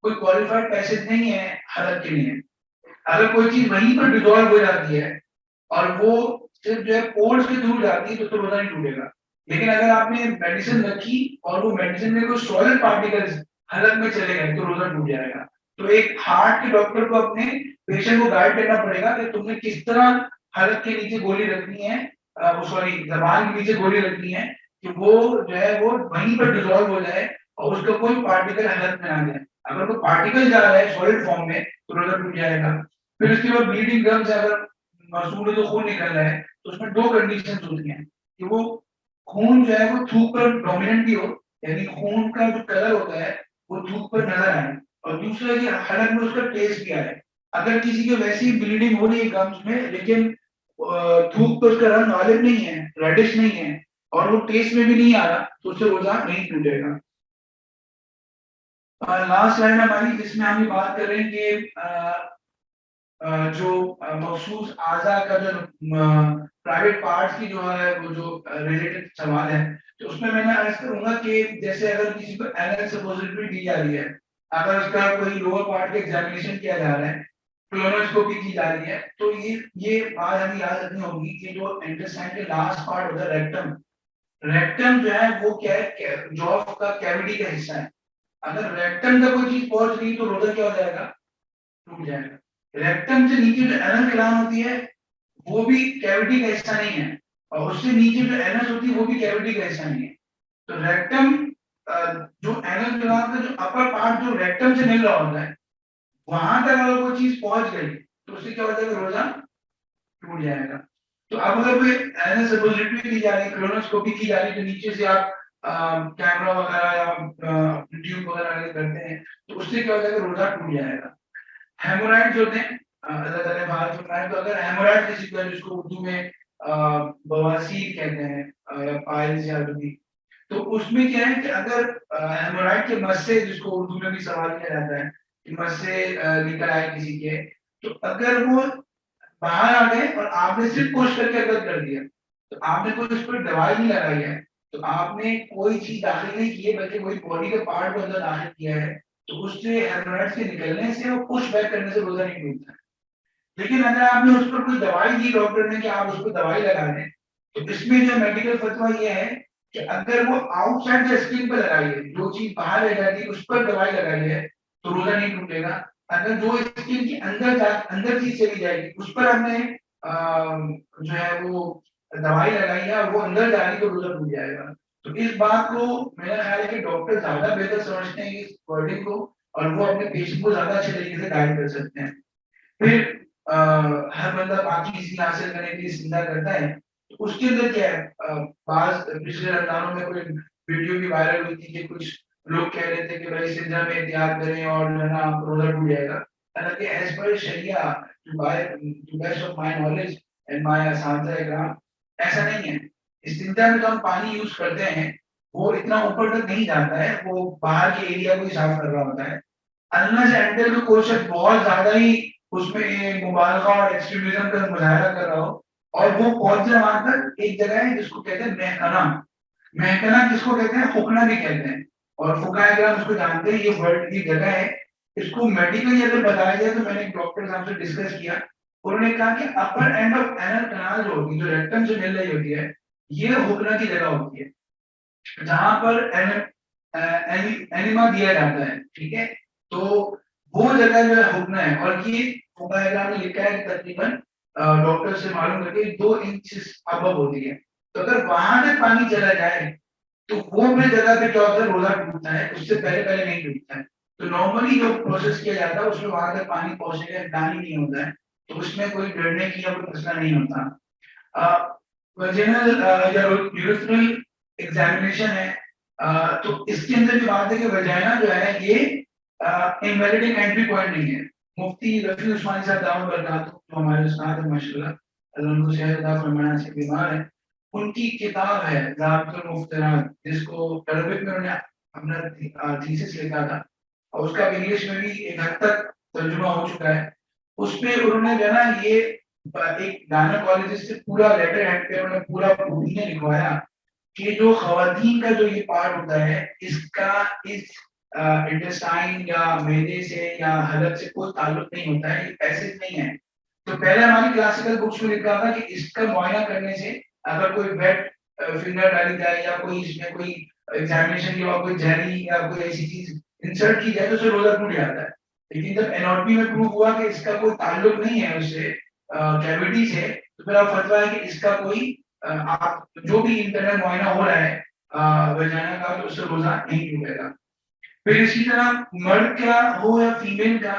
कोई क्वालिफाइड पैसेज नहीं है हलक के लिए। अगर कोई चीज वहीं पर डिजॉल्व हो जाती है और वो सिर्फ जो है पोर्स के थ्रू जाती है तो रोजा नहीं टूटेगा। लेकिन अगर आपने मेडिसिन रखी और वो मेडिसिन में कोई सॉलिड पार्टिकल्स हलक में चले गए तो रोजा टूट जाएगा। तो एक हार्ट के डॉक्टर को अपने पेशेंट को गाइड करना पड़ेगा कि तुमने किस तरह हलक के नीचे गोली रखनी है, वो सॉरी जबान के नीचे गोली रखनी है कि वो जो है वो वहीं पर डिजॉल्व हो जाए और उसका कोई पार्टिकल हलक में ना जाए। अगर कोई पार्टिकल जा रहा है सॉलिड फॉर्म में तो रोजा टूट जाएगा। फिर उसके बाद ब्लीडिंग गम्स, अगर मसूड़ में तो खून निकल रहा है तो उसमें दो कंडीशन होती हैं कि वो खून जो है वो थूक पर डोमिनेंट भी हो, यानी खून का जो कलर होता है वो थूक पर नजर आए, और दूसरा कि हलक में उसका टेस्ट भी आए। अगर किसी के वैसी ब्लीडिंग हो रही है गम्स में लेकिन थूक पर उसका रंग ऑलिव नहीं है, रेडिश नहीं है और वो टेस्ट में भी नहीं आ रहा तो उससे रोजा नहीं टूटेगा। लास्ट लाइन हमारी जिसमें हम ये बात कर रहे हैं कि जो मखसूस आज़ा का जो प्राइवेट पार्ट्स की जो है वो जो रिलेटेड सवाल है, तो उसमें मैंने अर्ज करूंगा कि जैसे अगर किसी को एनएल सपोजिटरी दी जा रही है, अगर उसका कोई लोअर पार्ट का एग्जामिनेशन किया जा रहा है, क्लोनोस्कोपी की जा रही है, तो ये बात हमें याद रखनी होगी कि जो इंटेस्टाइन के लास्ट पार्ट होता है रेक्टम, रेक्टम जो है वो क्या है, जॉफ का कैविटी का हिस्सा है। अगर रेक्टम का कोई चीज पहुंच गई तो रोजा क्या हो जाएगा, टूट जाएगा। रेक्टम से नीचे जो एनल ग्लैंड होती है वो भी कैविटी का हिस्सा नहीं है, और उससे नीचे जो एनस होती है वो भी कैविटी का हिस्सा नहीं है। तो रेक्टम जो एनल कनाल का जो अपर पार्ट जो रेक्टम से मिल रहा होता है, वहां तक अगर कोई चीज पहुंच गई तो उससे क्या हो जाएगा, रोजा टूट जाएगा। तो अब अगर कोई एनल सपोजिटरी की जा रही है, क्रोनोस्कोपी की जा रही है, तो नीचे से आप कैमरा वगैरह या ट्यूब वगैरह करते हैं, तो उससे क्या हो जाएगा, रोजा टूट जाएगा। हेमोराइड्स होते हैं, अल्लाह ताला ने बाहर फरमाया, तो अगर हेमोराइड किसी को है, जिसको उर्दू में बवासीर कहते हैं, या पाइल्स या भी, तो उसमें क्या है कि अगर हेमोराइड के मस्से, जिसको उर्दू में भी सवाल किया जाता है कि मस्से निकल आए किसी के, तो अगर वो बाहर आ गए और आपने सिर्फ पुश करके अगर कर दिया, तो आपने कोई उस पर दवाई नहीं लगाई है, तो आपने कोई चीज दाखिल नहीं की है, बल्कि कोई बॉडी के पार्ट को अंदर दाखिल किया है, तो उससे हेमोराइड के निकलने से और पुश बैक करने से रोजा नहीं टूटता है। लेकिन अगर आपने उस पर कोई दवाई दी डॉक्टर ने कि आप उस पर दवाई लगा दें, तो इसमें जो मेडिकल फतवा ये है कि अगर वो आउटसाइड द स्किन पर लगाई है, जो चीज बाहर रह जाती है उस पर दवाई लगाई है, तो रोजा नहीं टूटेगा। अगर जो स्किन के अंदर चीज चली जाएगी, उस पर हमने जो है वो दवाई लगाई है और वो अंदर जा रही, तो रोजा टूट जाएगा। तो इस बात को मेरा ख्याल है कि डॉक्टर ज्यादा बेहतर समझते हैं इस वर्डिंग को, और वो अपने पेशेंट को ज्यादा अच्छे तरीके से गाइड कर सकते हैं। फिर हर बंदा बाकी चीज हासिल करने के लिए जिंदा करता है, तो उसके अंदर क्या है, बाज पिछले रमजानों में कोई वीडियो भी वायरल हुई थी कि कुछ लोग कह रहे थे कि भाई सिंधा में एहतियात करें और जो है ना रोजा टूट जाएगा। हालांकि एज पर शरिया, to best of my knowledge and my असातिज़ा इकराम, ऐसा नहीं है। इस सिंधा में तो हम पानी यूज करते हैं, वो इतना ऊपर तक नहीं जाता है, वो बाहर के एरिया को ही साफ कर रहा होता है। अल्लाह से अंदर में कोई शख्स बहुत ज्यादा ही उसमें मुबालगा और एक्सट्रीमिज्म का मुजाहरा कर रहा हो, और वो पहुंच जाए वहां तक, एक जगह है जिसको कहते हैं महकना। महकना किसको कहते हैं, फुकना भी कहते हैं, और फुका अगर हम उसको जानते हैं, ये वर्ड की जगह है। इसको मेडिकली अगर बताया जाए, तो मैंने एक डॉक्टर साहब से डिस्कस किया, उन्होंने कहा कि अपर एंड ऑफ एनल कनाल जो होती है, जो रेक्टम से मिल रही होती है, ये हुकना की जगह होती है, जहां पर एनिमा दिया जाता है, ठीक है। तो वो जगह जो है हुक्ना है, और ये फुकाहा में लिखा है कि तकरीबन डॉक्टर से मालूम करके 2 इंच अबव होती है। तो अगर वहां तक पानी चला जाए, तो वो भी जगह पे क्या होता है, रोजा टूटता है, उससे पहले पहले नहीं टूटता है। तो नॉर्मली जो प्रोसेस किया जाता है उसमें वहां तक पानी पहुंचने का ही नहीं होता है, तो उसमें कोई डरने की या कोई मसला नहीं होता। वजाइनल या यूरिथ्रल एग्जामिनेशन है, तो इसके अंदर जो बात है कि वजाइना जो है ये इनवैलिडिंग एंट्री पॉइंट नहीं है। मुफ्ती रफी उस्मानी साहब दामद बरकातहू, जो हमारे उस्ताद हैं माशाल्लाह, अल्लाह उनको सेहत अता फरमाए, से बीमार है, उनकी किताब है ज़ाबितुल मुफ्तिरात, जिसको अरबिक में उन्होंने अपना थीसिस लिखा था, और उसका इंग्लिश में भी एक हद तक तर्जुमा हो चुका है। उसमें उन्होंने जो है ना ये एक गायनोकोलॉजिस्ट से पूरा लेटर हेड पे उन्होंने पूरा उन्होंने लिखवाया कि जो खवातीन का जो ये पार्ट होता है, इसका इस इंटेस्टाइन या मैदे से या हलक से कोई ताल्लुक नहीं होता है, ये पैसेज नहीं है। तो पहले हमारी क्लासिकल बुक्स में लिखा था कि इसका मुआयना करने से अगर कोई वेट फिंगर डाली जाए या कोई इसमें कोई एग्जामिनेशन के बाद कोई जहरी या कोई ऐसी चीज इंसर्ट की जाए, तो उसे रोजा टूट जाता है। लेकिन जब एनओटी में प्रूव हुआ कि इसका कोई ताल्लुक नहीं है उससे, कैविटी से, तो फिर आप फतवा है कि इसका कोई आप जो भी इंटरनल मुआयना हो रहा है वजाना का, तो उससे रोजा नहीं टूटेगा। फिर इसी तरह मर्द का हो या फीमेल का,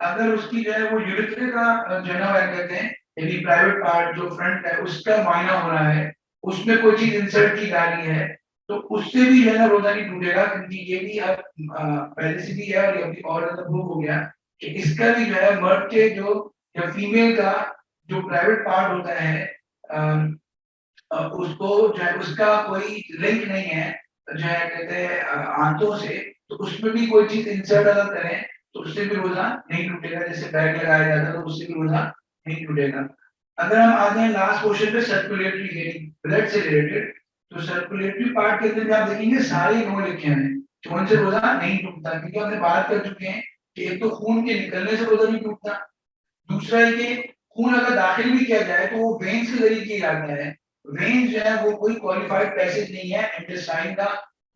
अगर उसकी जो है वो यूरिथ्रा का जो है ना क्या कहते हैं, यानी प्राइवेट पार्ट जो फ्रंट है उसका मुआयना हो रहा है, उसमें कोई चीज इंसर्ट की जा रही है, तो उससे भी जो है ना रोजा नहीं टूटेगा, क्योंकि ये भी अब पहले से भी है, और ये अभी और ज्यादा प्रूव हो गया कि इसका भी जो है मर्द के जो या फीमेल का जो प्राइवेट पार्ट होता है, उसको जो है उसका कोई लिंक नहीं है जो है कहते हैं आंतों से, तो उसमें भी कोई चीज इंसर्ट अगर करें, तो उससे भी रोजा नहीं टूटेगा। जैसे बैग लगाया जाता है, तो उससे भी रोजा नहीं टूटेगा। अगर हम आते हैं लास्ट क्वेश्चन पे, सर्कुलेटरी यानी ब्लड से रिलेटेड, तो सर्कुलेटरी पार्ट के अंदर भी आप देखेंगे सारे नो लिखे हैं कि उनसे रोजा नहीं टूटता, क्योंकि हमने बात कर चुके हैं कि एक तो खून के निकलने से रोजा नहीं टूटता, दूसरा है कि खून अगर दाखिल भी किया जाए तो वो वेन्स के जरिए किया जाता है। वेन्स जो है वो कोई क्वालिफाइड पैसेज नहीं है इंटेस्टाइन का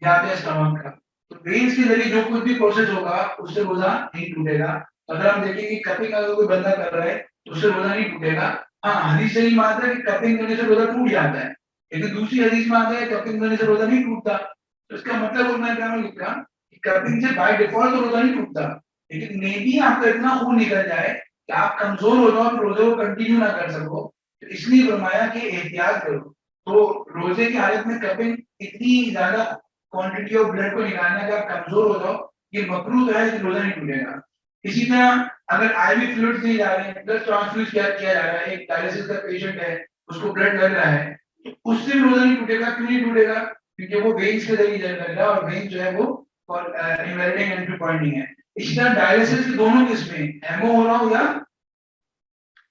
या फिर स्टमक का, तो वेन्स के जरिए जो कुछ भी प्रोसेस होगा उससे रोजा नहीं टूटेगा। अगर हम देखें कि कपिंग अगर कोई बंदा कर रहा है तो उससे रोजा नहीं टूटेगा। हाँ, हदीस शरीफ में आता है कि कपिंग करने से रोजा टूट जाता है, लेकिन दूसरी हदीस में आता है कपिंग करने से रोजा नहीं टूटता। तो इसका मतलब उन्होंने क्या लिखा कि कपिंग से बाय डिफॉल्ट तो रोजा नहीं टूटता, लेकिन मे बी आपका इतना खून निकल जाए कि आप कमजोर हो जाओ, तो रोजे को कंटिन्यू ना कर सको, तो इसलिए फरमाया कि एहतियात करो। तो रोजे की हालत में कपिंग इतनी ज्यादा क्वांटिटी ऑफ ब्लड को निकालना कि आप कमजोर हो जाओ, ये मकरूह तो है कि रोजा नहीं टूटेगा। इसी तरह अगर आईवी फ्लूइड दिए जा रहे हैं, ब्लड ट्रांसफ्यूज किया जा रहा है, एक डायलिसिस का पेशेंट है, उसको ब्लड लग रहा है, तो उससे भी रोजा नहीं टूटेगा। क्यों नहीं टूटेगा? क्योंकि वो वेन्स के जरिए लग रहा है, और वेन जो है वो इनवेलिडिंग एंट्री पॉइंट है। इसी तरह डायलिसिस की दोनों किस्में, हेमो हो रहा हो या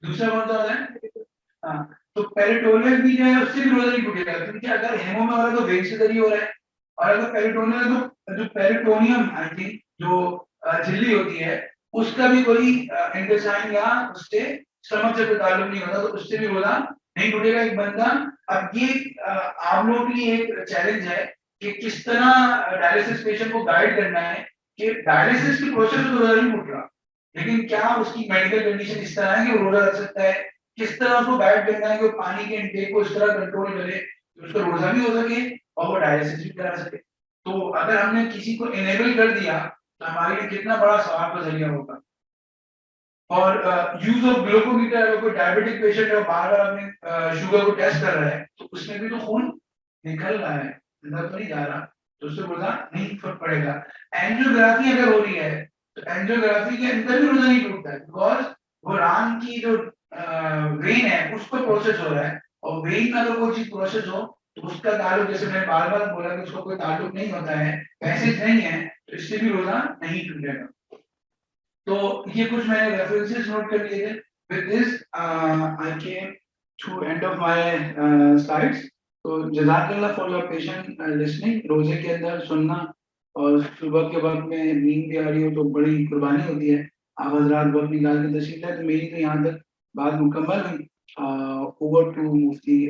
दूसरा कौन सा होता है, हाँ, तो पेरिटोनियम भी जो है उससे भी रोजा नहीं टूटेगा, क्योंकि अगर हेमो में हो रहा है तो वेन से जरिए हो रहा है, और अगर पेरिटोनियम है तो जो पेरिटोनियम आई थिंक जो झिल्ली होती है, उसका भी कोई इंटेस्टाइन या उससे स्टमक से कोई ताल्लुक नहीं होता, तो उससे भी रोजा नहीं टूटेगा एक बंदा। अब ये आप लोगों के लिए एक चैलेंज है कि किस तरह डायलिसिस पेशेंट को गाइड करना है कि डायलिसिस की प्रोसेस में तो रोजा नहीं टूट रहा, लेकिन क्या उसकी मेडिकल कंडीशन इस तरह है कि वो रोजा रख सकता है, किस तरह उसको गाइड करना है कि वो पानी के इंटेक को इस तरह कंट्रोल करे कि उसका रोजा भी हो सके और वो डायलिसिस भी करा सके। तो अगर हमने किसी को इनेबल कर दिया तो हमारे लिए कितना बड़ा सवाब का जरिया होगा। और यूज ऑफ ग्लूकोमीटर, अगर कोई डायबिटिक पेशेंट है बार बार अपने शुगर को टेस्ट कर रहा है, तो उसमें भी तो खून निकल रहा है, अंदर तो नहीं जा रहा, तो उससे रोजा नहीं फर्क पड़ेगा। एंजियोग्राफी अगर हो रही है तो एंजियोग्राफी के अंदर भी रोजा नहीं टूटता है, बिकॉज वो रान की जो वेन है उस पर प्रोसेस हो रहा है, और वेन में अगर कोई चीज प्रोसेस हो तो उसका ताल्लुक, जैसे मैंने बार बार बोला कि उसका कोई ताल्लुक नहीं होता है, पैसेज नहीं है, तो इससे भी रोजा नहीं टूटेगा। तो ये कुछ मैंने रेफरेंसेस नोट कर लिए थे। With this I came to end of my slides. तो जज़ाकल्लाह फॉर योर पेशेंट लिसनिंग। रोजे के अंदर सुनना और सुबह के वक्त में नींद भी आ रही हो तो बड़ी कुर्बानी होती है, आप हजरात वक्त निकाल के तशरीफ लाए, तो मेरी तो यहाँ तक बात मुकम्मल हुई। Over to Mufti